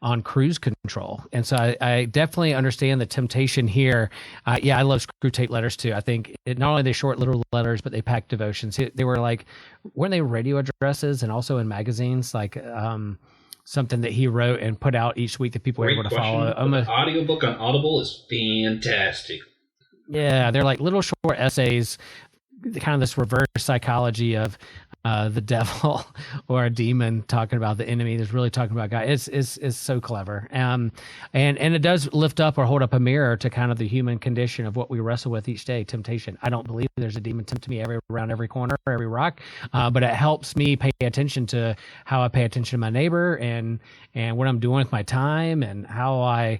C: on cruise control. And so I definitely understand the temptation here. Yeah, I love Screwtape Letters too. I think not only they short little letters, but they pack devotions. They were like, weren't they radio addresses and also in magazines, like something that he wrote and put out each week that people were able to follow?
D: The audiobook on Audible is fantastic.
C: Yeah, they're like little short essays, kind of this reverse psychology of the devil or a demon talking about the enemy that's really talking about God. It's so clever. And it does lift up or hold up a mirror to kind of the human condition of what we wrestle with each day, temptation. I don't believe there's a demon tempting me around every corner, every rock, but it helps me pay attention to how I pay attention to my neighbor and what I'm doing with my time and how I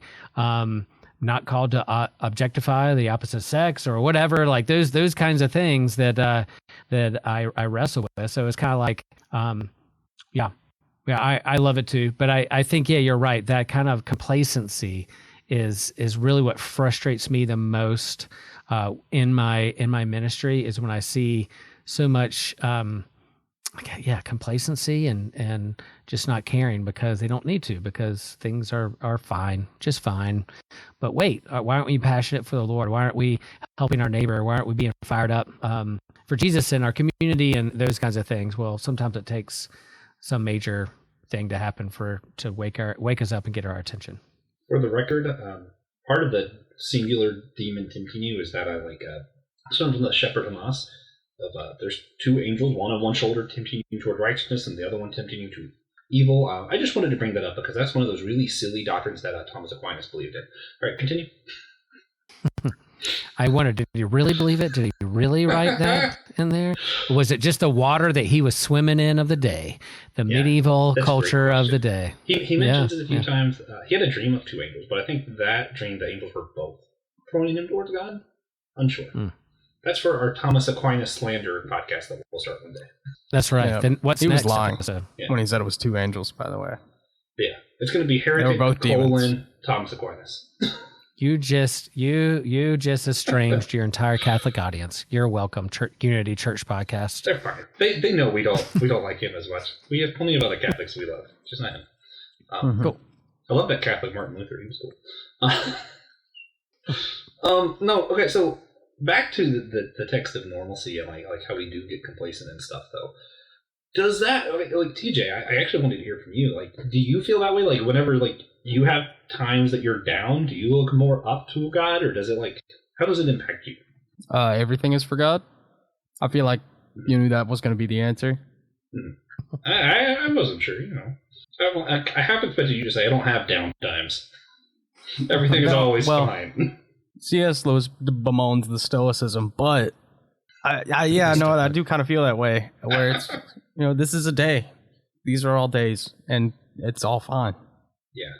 C: not called to objectify the opposite sex or whatever, like those kinds of things that I wrestle with. So it's kind of like, I love it too. But I think, you're right. That kind of complacency is really what frustrates me the most in my ministry, is when I see so much complacency and just not caring because they don't need to, because things are fine, just fine. But wait, why aren't we passionate for the Lord? Why aren't we helping our neighbor? Why aren't we being fired up for Jesus and our community and those kinds of things? Well, sometimes it takes some major thing to happen to wake us up and get our attention.
D: For the record, part of the singular demon tempting you is that I like some from the Shepherd Hamas. There's two angels, one on one shoulder tempting you toward righteousness and the other one tempting you to evil. I just wanted to bring that up because that's one of those really silly doctrines that Thomas Aquinas believed in. All right, continue.
C: I wondered, did he really believe it? Did he really write that in there? Or was it just the water that he was swimming in of the day, the medieval culture of the day?
D: He mentions it a few times. He had a dream of two angels, but I think that dream, the angels were both pointing him towards God. Unsure. That's for our Thomas Aquinas slander podcast that we'll start one day.
C: That's right.
B: Yeah.
C: Then what's
B: he
C: next?
B: Was lying
C: episode?
B: when he said it was two angels, by the way.
D: Yeah. It's going to be Heretic, Thomas Aquinas.
C: You just estranged your entire Catholic audience. You're welcome, Unity Church Podcast.
D: They're fine. They know we don't like him as much. We have plenty of other Catholics we love, just not him.
C: Cool.
D: I love that Catholic Martin Luther. He was cool. No, okay, so back to the text of normalcy and like how we do get complacent and stuff, though. Does that, like TJ, I actually wanted to hear from you. Like, do you feel that way? Like, whenever like you have times that you're down, do you look more up to God, or does it how does it impact you?
B: Everything is for God. I feel like you knew that was going to be the answer.
D: I wasn't sure, I have expected you to say I don't have down times. Everything is always fine.
B: C.S. Lewis bemoans the Stoicism, but I do kind of feel that way, where it's, this is a day. These are all days, and it's all fine.
D: Yeah.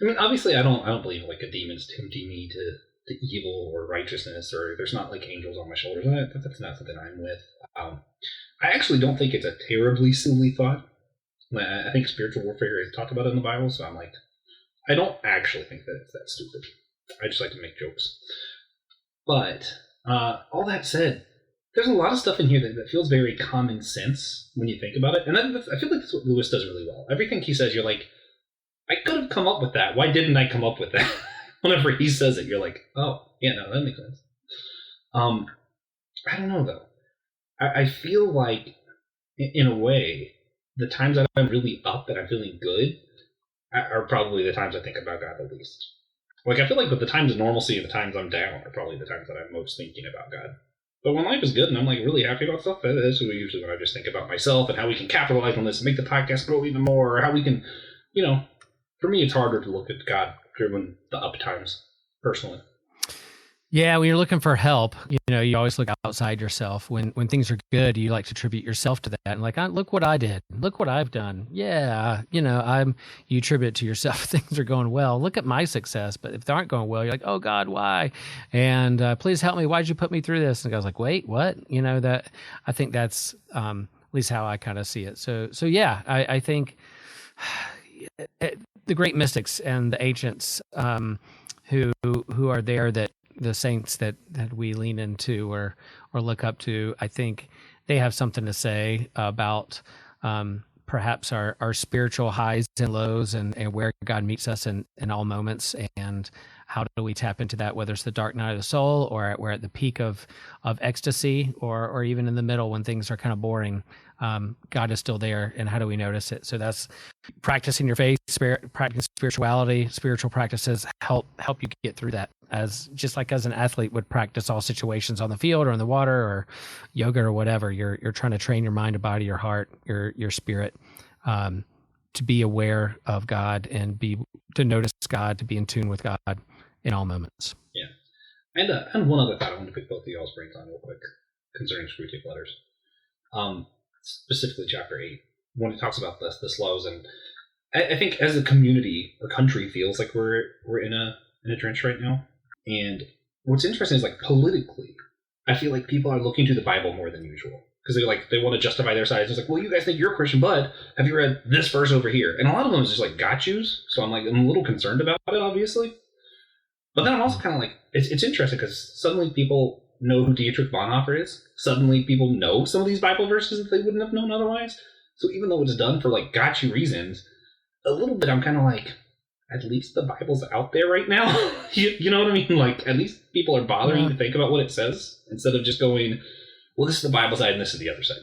D: I mean, obviously, I don't believe like a demon's tempting me to evil or righteousness, or there's not like angels on my shoulders. That's not something I'm with. I actually don't think it's a terribly silly thought. I think spiritual warfare is talked about in the Bible, so I'm like, I don't actually think that it's that stupid. I just like to make jokes. But all that said, there's a lot of stuff in here that feels very common sense when you think about it. And I feel like that's what Lewis does really well. Everything he says, you're like, I could have come up with that. Why didn't I come up with that? Whenever he says it, you're like, oh, yeah, no, that makes sense. I don't know, though. I feel like, in a way, the times that I'm really up and I'm feeling good are probably the times I think about God the least. Like, I feel like the times of normalcy and the times I'm down are probably the times that I'm most thinking about God. But when life is good and I'm, like, really happy about stuff, that's usually when I just think about myself and how we can capitalize on this and make the podcast grow even more, or how we can, for me, it's harder to look at God during the up times, personally.
C: Yeah, when you're looking for help, you always look outside yourself. When things are good, you like to attribute yourself to that. And like, look what I did. Look what I've done. Yeah, you attribute it to yourself. Things are going well. Look at my success. But if they aren't going well, you're like, oh God, why? And please help me. Why'd you put me through this? And God's like, wait, what? That I think that's at least how I kind of see it. So yeah, I think the great mystics and the ancients who are there, that the saints that we lean into or look up to, I think they have something to say about perhaps our spiritual highs and lows and where God meets us in all moments, and how do we tap into that, whether it's the dark night of the soul or we're at the peak of ecstasy, or even in the middle when things are kind of boring. God is still there, and how do we notice it? So that's practicing your faith, practicing spirituality, spiritual practices help you get through that. as just like as an athlete would practice all situations on the field or in the water or yoga or whatever. You're trying to train your mind, your body, your heart, your spirit, to be aware of God and to notice God, to be in tune with God in all moments.
D: Yeah. And one other thought I want to pick both of y'all's brains on real quick concerning Screwtape Letters. Specifically chapter 8, when it talks about the slows, and I think as a community or country feels like we're in a trench right now. And what's interesting is like politically, I feel like people are looking to the Bible more than usual. Because they want to justify their sides. It's like, well, you guys think you're a Christian, but have you read this verse over here? And a lot of them is just like got yous. So I'm a little concerned about it, obviously. But then I'm also kind of like, it's interesting because suddenly people know who Dietrich Bonhoeffer is. Suddenly people know some of these Bible verses that they wouldn't have known otherwise. So even though it's done for like got you reasons, a little bit I'm kind of like, at least the Bible's out there right now. you know what I mean? Like, at least people are bothering to think about what it says instead of just going, well, this is the Bible side and this is the other side.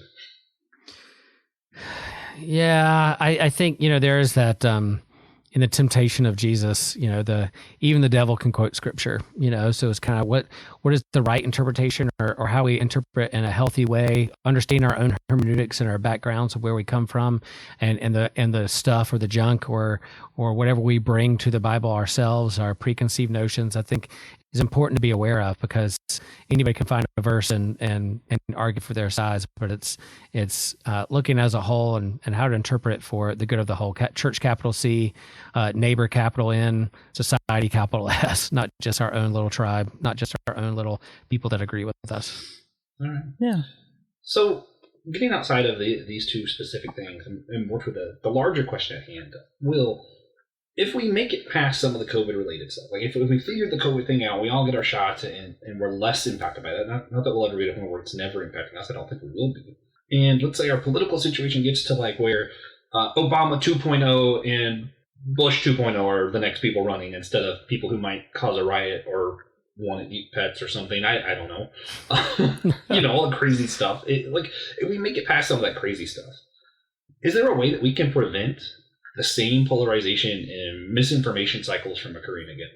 C: Yeah, I think, there is that in the temptation of Jesus, even the devil can quote scripture, so it's kind of what is the right interpretation or how we interpret in a healthy way, understanding our own hermeneutics and our backgrounds of where we come from and the stuff or the junk or whatever we bring to the Bible ourselves, our preconceived notions, I think is important to be aware of, because anybody can find a verse and argue for their sides, but it's looking as a whole and how to interpret it for the good of the whole. Church, capital C, neighbor, capital N, society, capital S, not just our own little tribe, not just our own little people that agree with us.
D: All right.
B: Yeah.
D: So getting outside of these two specific things and more to the larger question at hand, if we make it past some of the COVID-related stuff, like if we figure the COVID thing out, we all get our shots and we're less impacted by that. Not that we'll ever read a point where it's never impacting us. I don't think we will be. And let's say our political situation gets to like where Obama 2.0 and Bush 2.0 are the next people running instead of people who might cause a riot or want to eat pets or something. I don't know. All the crazy stuff. If we make it past some of that crazy stuff, is there a way that we can prevent the same polarization and misinformation cycles from occurring again?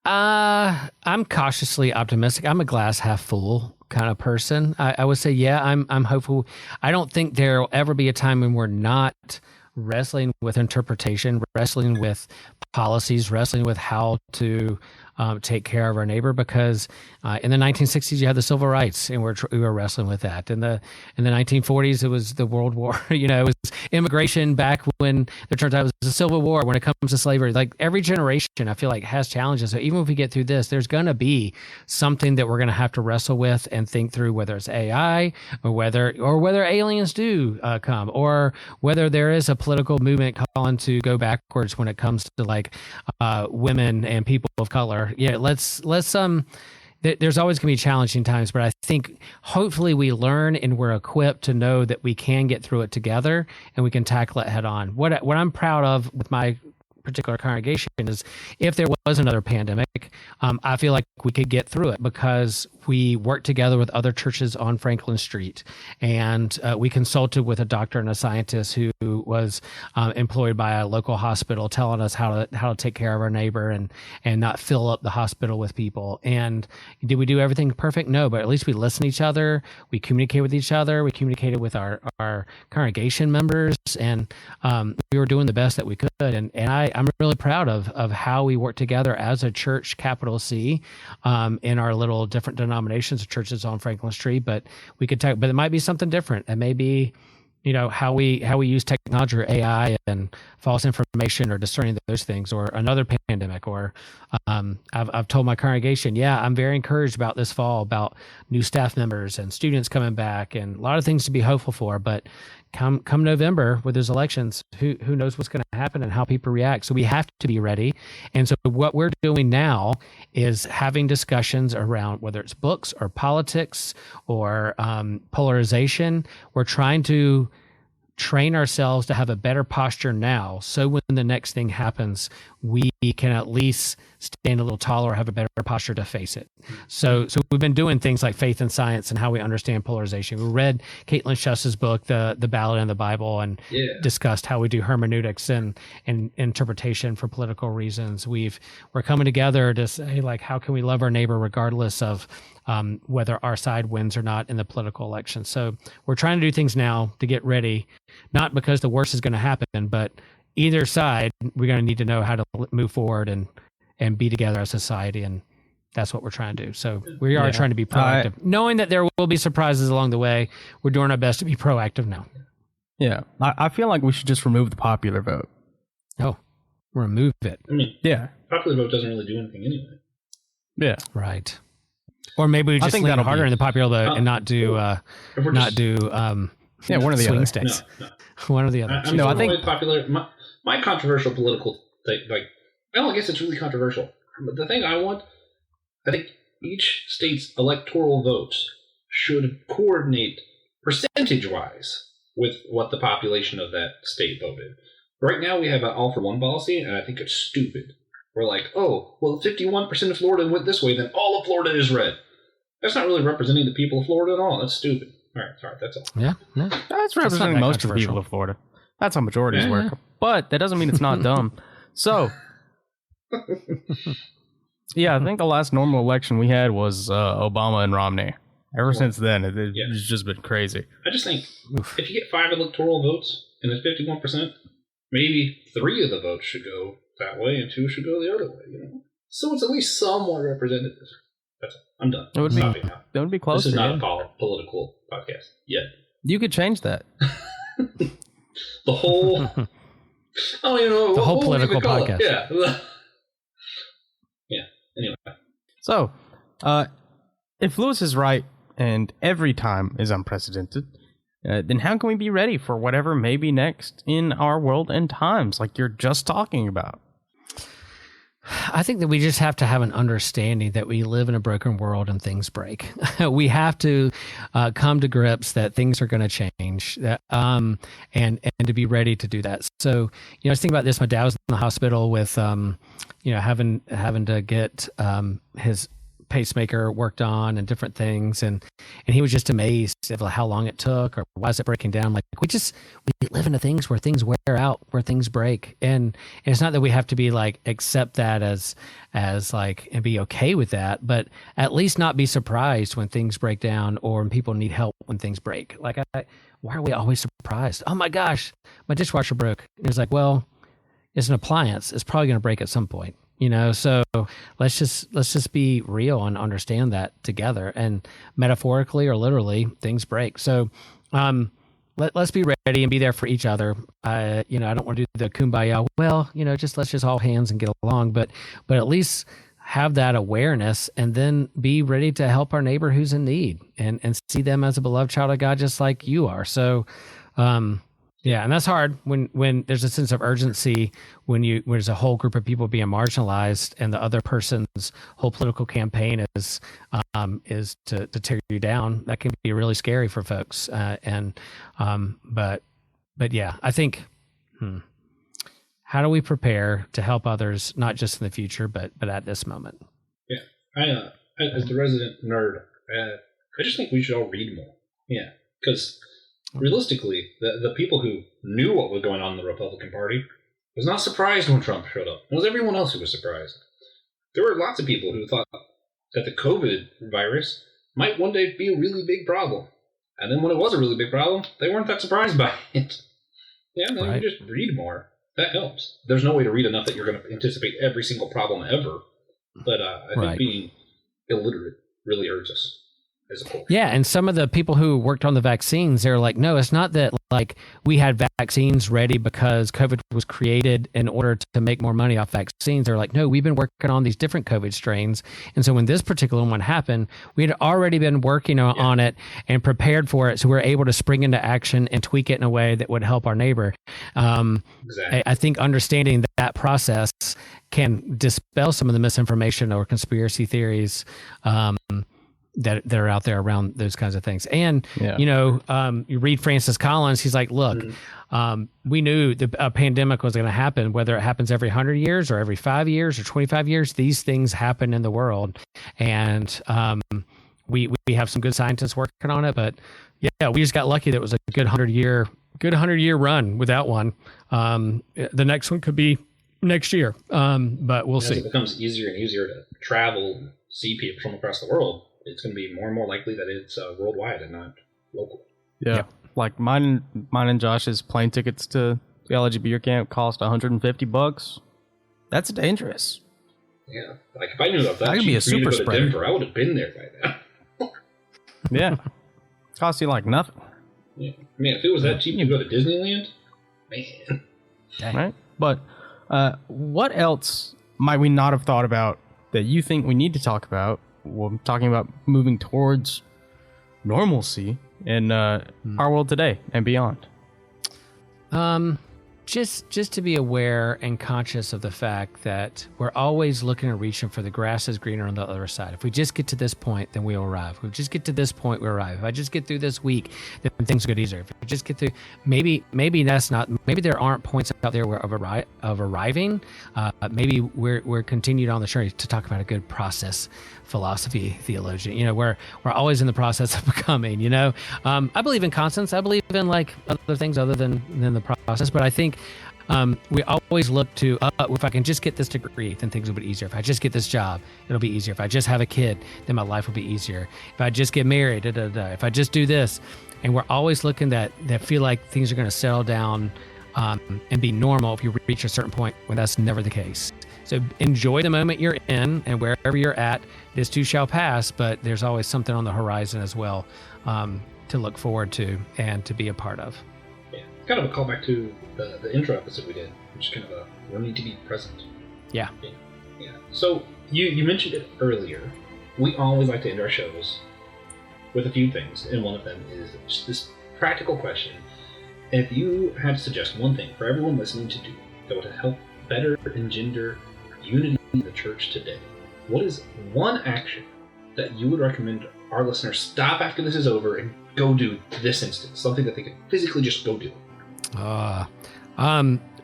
C: I'm cautiously optimistic. I'm a glass half full kind of person. I would say, yeah, I'm hopeful. I don't think there'll ever be a time when we're not wrestling with interpretation, wrestling with policies, wrestling with how to take care of our neighbor, because in the 1960s you had the civil rights, and we were wrestling with that. In the 1940s it was the World War. It was immigration back when it turns out it was the Civil War. When it comes to slavery, like every generation, I feel like has challenges. So even if we get through this, there's going to be something that we're going to have to wrestle with and think through, whether it's AI or whether aliens do come, or whether there is a political movement calling to go backwards when it comes to like women and people of color. Yeah, let's there's always going to be challenging times, but I think hopefully we learn and we're equipped to know that we can get through it together and we can tackle it head on. What I'm proud of with my particular congregation is if there was another pandemic, I feel like we could get through it because we worked together with other churches on Franklin Street, and we consulted with a doctor and a scientist who was employed by a local hospital, telling us how to take care of our neighbor and not fill up the hospital with people. And did we do everything perfect? No, but at least we listened to each other. We communicated with each other. We communicated with our congregation members, and we were doing the best that we could. And I'm really proud of how we work together as a church, capital C, in our little different denominations of churches on Franklin Street. But we could talk, but it might be something different. It may be, how we use technology or AI and false information or discerning those things, or another pandemic, or I've told my congregation, yeah, I'm very encouraged about this fall, about new staff members and students coming back, and a lot of things to be hopeful for. But come November with those elections, who knows what's going to happen and how people react. So we have to be ready. And so what we're doing now is having discussions around whether it's books or politics or polarization. We're trying to train ourselves to have a better posture now, so when the next thing happens, we can at least stand a little taller, have a better posture to face it. So we've been doing things like faith and science and how we understand polarization. We read Caitlin Schuss's book, The Ballad in the Bible, and discussed how we do hermeneutics and interpretation for political reasons. We're coming together to say, like, how can we love our neighbor regardless of whether our side wins or not in the political election. So we're trying to do things now to get ready, not because the worst is going to happen, but either side, we're going to need to know how to move forward and be together as a society. And that's what we're trying to do. So we are trying to be proactive, knowing that there will be surprises along the way. We're doing our best to be proactive now.
B: Yeah. I feel like we should just remove the popular vote.
C: Oh, remove it.
D: I mean, popular vote doesn't really do anything anyway.
B: Yeah.
C: Right. Or maybe we just lean harder in the popular vote and not do one or the swing states.
D: No.
C: One or the other.
D: I think popular. My controversial political thing, I guess it's really controversial. But the thing I think each state's electoral votes should coordinate percentage-wise with what the population of that state voted. Right now, we have an all-for-one policy, and I think it's stupid. We're like, oh, well, 51% of Florida went this way, then all of Florida is red. That's not really representing the people of Florida at all. That's stupid. All right, sorry, that's all.
C: Yeah.
B: That's representing most of the people of Florida. That's how majorities work. But that doesn't mean it's not dumb. So, I think the last normal election we had was Obama and Romney. Ever since then, it's just been crazy.
D: I just think if you get 5 electoral votes and it's 51%, maybe 3 of the votes should go that way and 2 should go the other way. So it's at least somewhat representative. That's all. I'm done.
B: That would be close.
D: This is not a political podcast yet.
B: You could change that.
D: The whole,
C: the whole political podcast.
D: Yeah. Anyway.
B: So, if Lewis is right and every time is unprecedented, then how can we be ready for whatever may be next in our world and times, like you're just talking about?
C: I think that we just have to have an understanding that we live in a broken world and things break. We have to come to grips that things are going to change, and to be ready to do that. So, I was thinking about this. My dad was in the hospital with, having to get his pacemaker worked on and different things, and he was just amazed at how long it took or why is it breaking down. Like we live into things where things wear out, where things break, and it's not that we have to be like accept that as like and be okay with that, but at least not be surprised when things break down or when people need help when things break. Like why are we always surprised? Oh my gosh, my dishwasher broke. And it's like, well, it's an appliance. It's probably going to break at some point. So let's just be real and understand that together, and metaphorically or literally things break. So, let's be ready and be there for each other. I don't want to do the kumbaya. Well, let's just all hands and get along, but at least have that awareness and then be ready to help our neighbor who's in need and see them as a beloved child of God, just like you are. So, yeah, and that's hard when there's a sense of urgency when there's a whole group of people being marginalized and the other person's whole political campaign is to tear you down. That can be really scary for folks. But yeah, I think how do we prepare to help others not just in the future but at this moment?
D: Yeah, I as the resident nerd, I just think we should all read more. Yeah, because realistically, the people who knew what was going on in the Republican Party was not surprised when Trump showed up. It was everyone else who was surprised. There were lots of people who thought that the COVID virus might one day be a really big problem. And then when it was a really big problem, they weren't that surprised by it. Yeah, then you just read more. That helps. There's no way to read enough that you're going to anticipate every single problem ever. But I think being illiterate really hurts us.
C: Yeah, and some of the people who worked on the vaccines, they're like, no, it's not that like we had vaccines ready because COVID was created in order to make more money off vaccines. They're like, no, we've been working on these different COVID strains. And so when this particular one happened, we had already been working on it and prepared for it. So we're able to spring into action and tweak it in a way that would help our neighbor. Exactly. I think understanding that process can dispel some of the misinformation or conspiracy theories that are out there around those kinds of things. And, you read Francis Collins, he's like, look, we knew a pandemic was going to happen, whether it happens every 100 years or every 5 years or 25 years, these things happen in the world. And we have some good scientists working on it, but we just got lucky that it was a good 100-year run without one. The next one could be next year, but we'll see.
D: As it becomes easier and easier to travel, see people from across the world, it's going to be more and more likely that it's worldwide and not local.
B: Yeah. Like mine and Josh's plane tickets to Theology Beer Camp cost $150. That's dangerous.
D: Yeah. Like if I knew about that,
B: could be a super spreader.
D: Denver, I would have been there by now.
B: Yeah. It costs you like nothing.
D: Yeah. Man, if it was that cheap to go to Disneyland, man.
C: Dang.
B: Right? But what else might we not have thought about that you think we need to talk about? Well, I'm talking about moving towards normalcy in our world today and beyond.
C: Just to be aware and conscious of the fact that we're always looking and reaching for the grass is greener on the other side. If we just get to this point, then we'll arrive. If we just get to this point, we arrive. If I just get through this week, then things get easier. If we just get through, maybe that's not. Maybe there aren't points out there of arriving. Maybe we're continued on the journey to talk about a good process philosophy theologian. We're always in the process of becoming. I believe in constants. I believe in like other things other than the process. But I think we always look to if I can just get this degree, then things will be easier. If I just get this job, it'll be easier. If I just have a kid, then my life will be easier. If I just get married, if I just do this, and we're always looking that feel like things are going to settle down and be normal if you reach a certain point when that's never the case. So enjoy the moment you're in, and wherever you're at, this too shall pass, but there's always something on the horizon as well to look forward to and to be a part of.
D: Yeah, kind of a callback to the intro episode we did, which is kind of we need to be present.
C: Yeah.
D: So you mentioned it earlier. We always like to end our shows with a few things, and one of them is just this practical question. If you had to suggest one thing for everyone listening to do that would help better engender unity in the church today, what is one action that you would recommend our listeners stop after this is over and go do this instant? Something that they can physically just go do.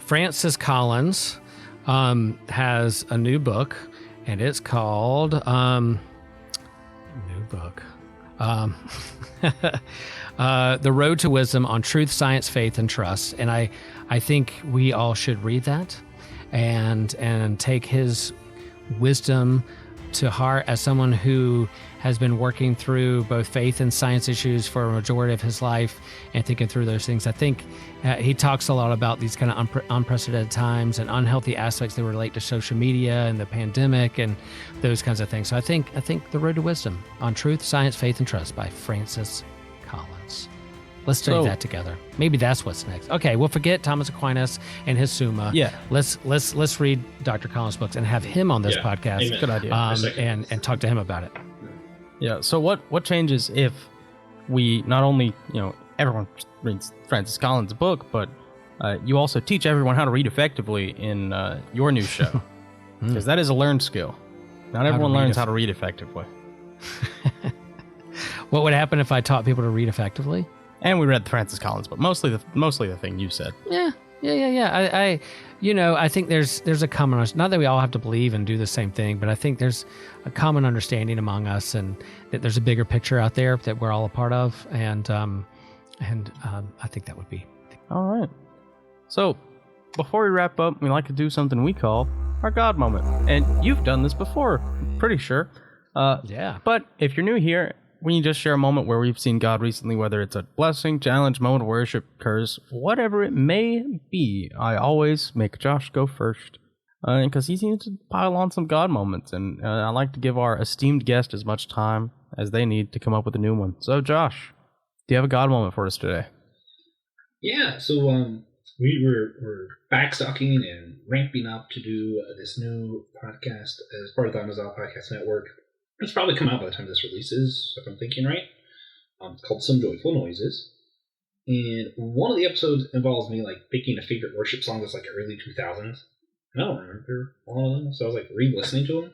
C: Francis Collins has a new book, and it's called The Road to Wisdom on Truth, Science, Faith, and Trust. And I think we all should read that and take his wisdom to heart as someone who has been working through both faith and science issues for a majority of his life and thinking through those things. I think he talks a lot about these kind of unprecedented times and unhealthy aspects that relate to social media and the pandemic and those kinds of things. So I think The Road to Wisdom on Truth, Science, Faith, and Trust by Francis Collins. Let's study that together. Maybe that's what's next. Okay, we'll forget Thomas Aquinas and his Summa.
B: Yeah.
C: Let's read Dr. Collins' books and have him on this podcast.
B: Amen. Good idea.
C: And talk to him about it.
B: Yeah. So what changes if we not only everyone reads Francis Collins' book, but you also teach everyone how to read effectively in your new show, because that is a learned skill. Not everyone learns how to read effectively.
C: What would happen if I taught people to read effectively?
B: And we read Francis Collins, but mostly the thing you said.
C: Yeah. I think there's a common, not that we all have to believe and do the same thing, but I think there's a common understanding among us, and that there's a bigger picture out there that we're all a part of, and I think that would be.
B: All right. So before we wrap up, we like to do something we call our God moment, and you've done this before, I'm pretty sure.
C: Yeah.
B: But if you're new here, we just share a moment where we've seen God recently, whether it's a blessing, challenge, moment of worship, curse, whatever it may be. I always make Josh go first, because he seems to pile on some God moments, and I like to give our esteemed guest as much time as they need to come up with a new one. So, Josh, do you have a God moment for us today?
D: Yeah, so we're backstocking and ramping up to do this new podcast as part of the WWII Podcast Network. It's probably come out by the time this releases, if I'm thinking right. It's called Some Joyful Noises. And one of the episodes involves me picking a favorite worship song that's early 2000s. And I don't remember all of them, so I was re-listening to them.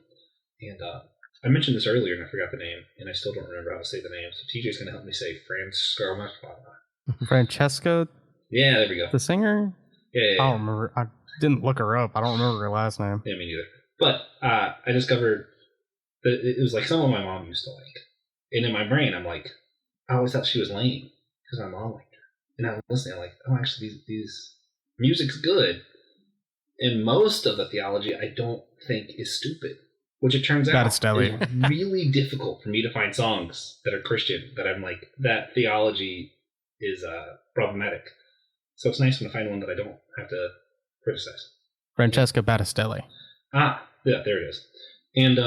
D: And I mentioned this earlier and I forgot the name, and I still don't remember how to say the name. So TJ's going to help me say
B: Francesca,
D: Yeah, there we go.
B: the singer?
D: Yeah.
B: I don't remember. I didn't look her up. I don't remember her last name.
D: Yeah, me neither. But I discovered that it was like someone my mom used to like. And in my brain, I'm like, I always thought she was lame because my mom liked her. And I'm listening, I'm like, oh, actually, these music's good. And most of the theology I don't think is stupid, which it turns out is really difficult for me to find songs that are Christian that I'm like, that theology is problematic. So it's nice when I find one that I don't have to criticize.
B: Francesca Battistelli.
D: Yeah, there it is. And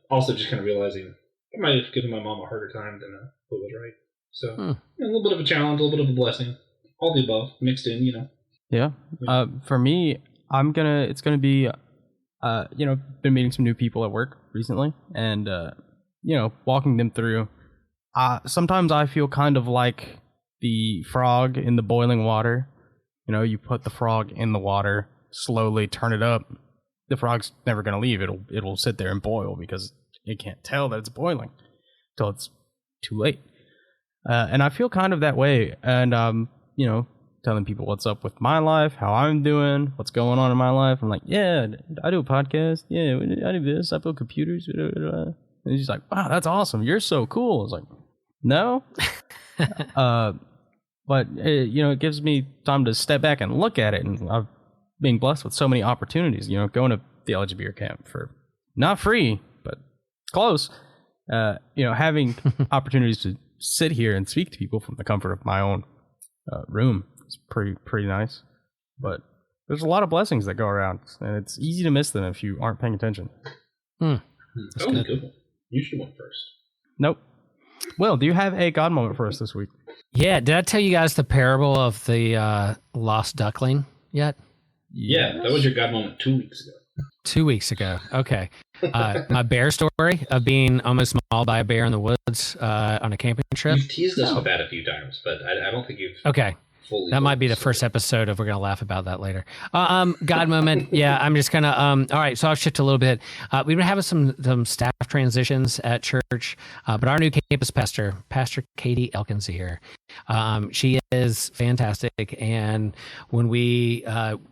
D: also just kind of realizing I might have given my mom a harder time than what was right. So a little bit of a challenge, a little bit of a blessing. All the above mixed in,
B: Yeah. For me, it's gonna be, been meeting some new people at work recently, and walking them through. Sometimes I feel kind of like the frog in the boiling water. You put the frog in the water, slowly turn it up. The frog's never gonna leave. It'll sit there and boil because it can't tell that it's boiling till it's too late. And I feel kind of that way, and telling people what's up with my life, how I'm doing, what's going on in my life. I'm like, yeah, I do a podcast. Yeah, I do this. I build computers. And he's like, wow, that's awesome. You're so cool. I was like, no. But it gives me time to step back and look at it. And I've been blessed with so many opportunities, going to theology beer camp for not free, but close. Having opportunities to sit here and speak to people from the comfort of my own room. It's pretty nice, but there's a lot of blessings that go around, and it's easy to miss them if you aren't paying attention.
D: That was a good one. You should have went first.
B: Nope. Will, do you have a God moment for us this week?
C: Yeah, did I tell you guys the parable of the lost duckling yet?
D: Yeah, that was your God moment 2 weeks ago.
C: 2 weeks ago. Okay. My bear story of being almost mauled by a bear in the woods on a camping trip.
D: You've teased us with that a few times, but I don't think you've...
C: Okay. That might be the first episode of we're going to laugh about that later. God moment. Yeah, I'm just going to, all right, so I'll shift a little bit. We've been having some staff transitions at church, but our new campus pastor, Pastor Katie Elkins here, she is fantastic. And when we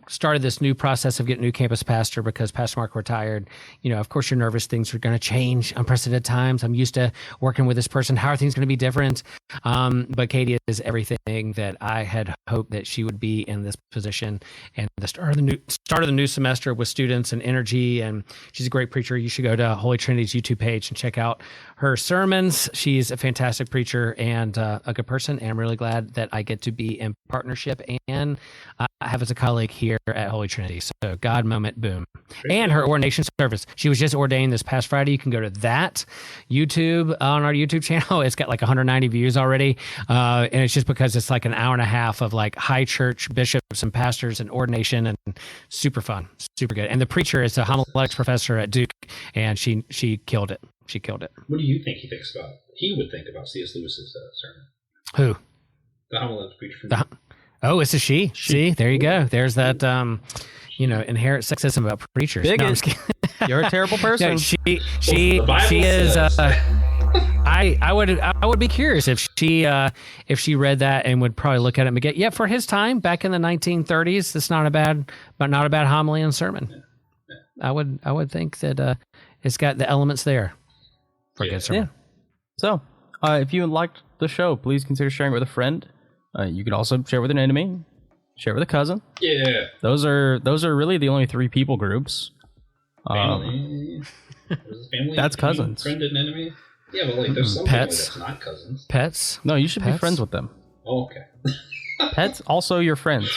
C: started this new process of getting a new campus pastor because Pastor Mark retired, of course you're nervous. Things are going to change, unprecedented times. I'm used to working with this person. How are things going to be different? But Katie is everything that I had hoped that she would be in this position, and the start of the new semester with students and energy, and she's a great preacher. You should go to Holy Trinity's YouTube page and check out her sermons. She's a fantastic preacher and a good person, and I'm really glad that I get to be in partnership and have as a colleague here at Holy Trinity. So God moment, boom. And her ordination service. She was just ordained this past Friday. You can go to that YouTube on our YouTube channel. It's got like 190 views already, and it's just because it's like an hour and a half of like high church bishops and pastors and ordination, and super fun, super good. And the preacher is a homiletics professor at Duke, and she killed it. She killed it.
D: What do you think he would think about C.S. Lewis's sermon?
C: Who?
D: The homiletics preacher from Duke.
C: Oh, it's a she. See, there you go. There's that inherent sexism about preachers.
B: Bigot.
C: No, I'm just kidding.
B: You're a terrible person.
C: No, she is. I would be curious if she read that and would probably look at it and get, yeah, for his time back in the 1930s, it's not a bad homily and sermon. Yeah. I would think that it's got the elements there for a good sermon.
B: Yeah. So, if you liked the show, please consider sharing it with a friend. You could also share with an enemy, share with a cousin.
D: Yeah.
B: Those are really the only 3 people groups.
D: Family.
B: That's cousins.
D: Friend and enemy. Yeah, but like there's some
C: pets.
D: That's not cousins.
C: Pets.
B: No, you should be friends with them.
D: Oh, okay.
B: Pets also your friends.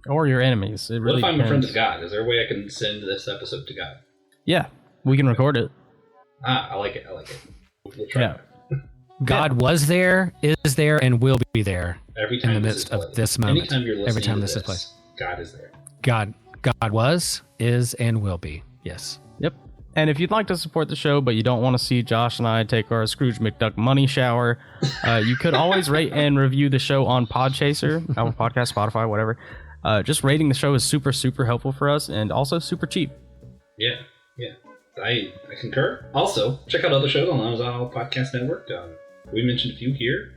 B: Or your enemies. It really
D: what if I'm
B: depends.
D: a friend of God? Is there a way I can send this episode to God?
B: Yeah, we can record it.
D: I like it. We'll try it.
C: God was there, is there, and will be there
D: every time
C: in the midst of this moment.
D: Anytime you're listening
C: every time
D: to
C: this is played.
D: God is there.
C: God was, is, and will be. Yes.
B: Yep. And if you'd like to support the show, but you don't want to see Josh and I take our Scrooge McDuck money shower, you could always rate and review the show on Podchaser, Apple Podcast, Spotify, whatever. Just rating the show is super, super helpful for us, and also super cheap.
D: Yeah. Yeah, I concur. Also, check out other shows on the WWII Podcast Network. We mentioned a few here.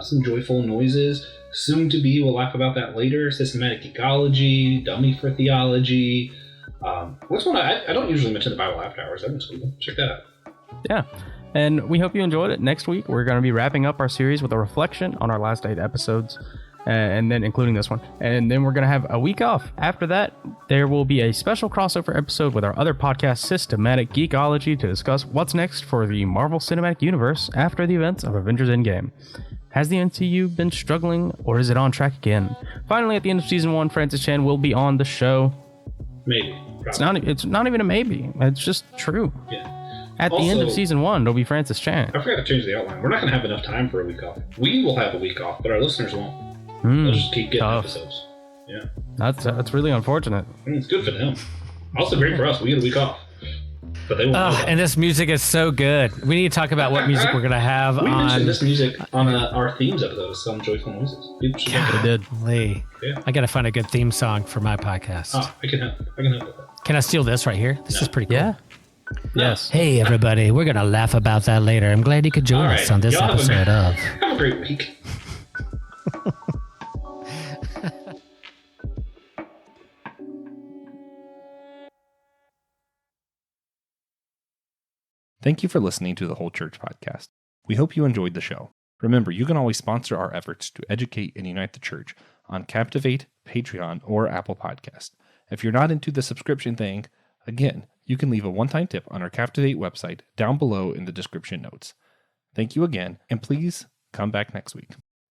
D: Some Joyful Noises. Soon to be, we'll laugh about that later. Systematic Geekology, Dummy for Theology. What's one I don't usually mention the Bible After Hours. That's cool. Check that out.
B: Yeah. And we hope you enjoyed it. Next week, we're going to be wrapping up our series with a reflection on our last 8 episodes, and then including this one. And then we're going to have a week off. After that, there will be a special crossover episode with our other podcast, Systematic Geekology, to discuss what's next for the Marvel Cinematic Universe after the events of Avengers Endgame. Has the MCU been struggling, or is it on track again? Finally, at the end of Season 1, Francis Chan will be on the show.
D: Maybe.
B: It's not even a maybe. It's just true.
D: Yeah.
B: At the end of Season 1, it'll be Francis Chan.
D: I forgot to change the outline. We're not going to have enough time for a week off. We will have a week off, but our listeners won't. They'll just keep getting episodes. Yeah.
B: That's really unfortunate.
D: It's good for them. Also great for us. We get a week off. But they won't.
C: And this music is so good. We need to talk about what music we're going to have
D: we
C: on.
D: We mentioned this music on our themes episode of Some Joyful Noises. People should check it out.
C: Lee.
D: Yeah.
C: I got to find a good theme song for my podcast.
D: I can help with that.
C: Can I steal this right here? This is pretty cool.
B: Yeah. Yes.
C: Hey, everybody. We're going to laugh about that later. I'm glad you could join us on this episode of...
D: Have a great week.
A: Thank you for listening to the Whole Church Podcast. We hope you enjoyed the show. Remember, you can always sponsor our efforts to educate and unite the church on Captivate, Patreon, or Apple Podcast. If you're not into the subscription thing, again, you can leave a one-time tip on our Captivate website down below in the description notes. Thank you again, and please come back next week.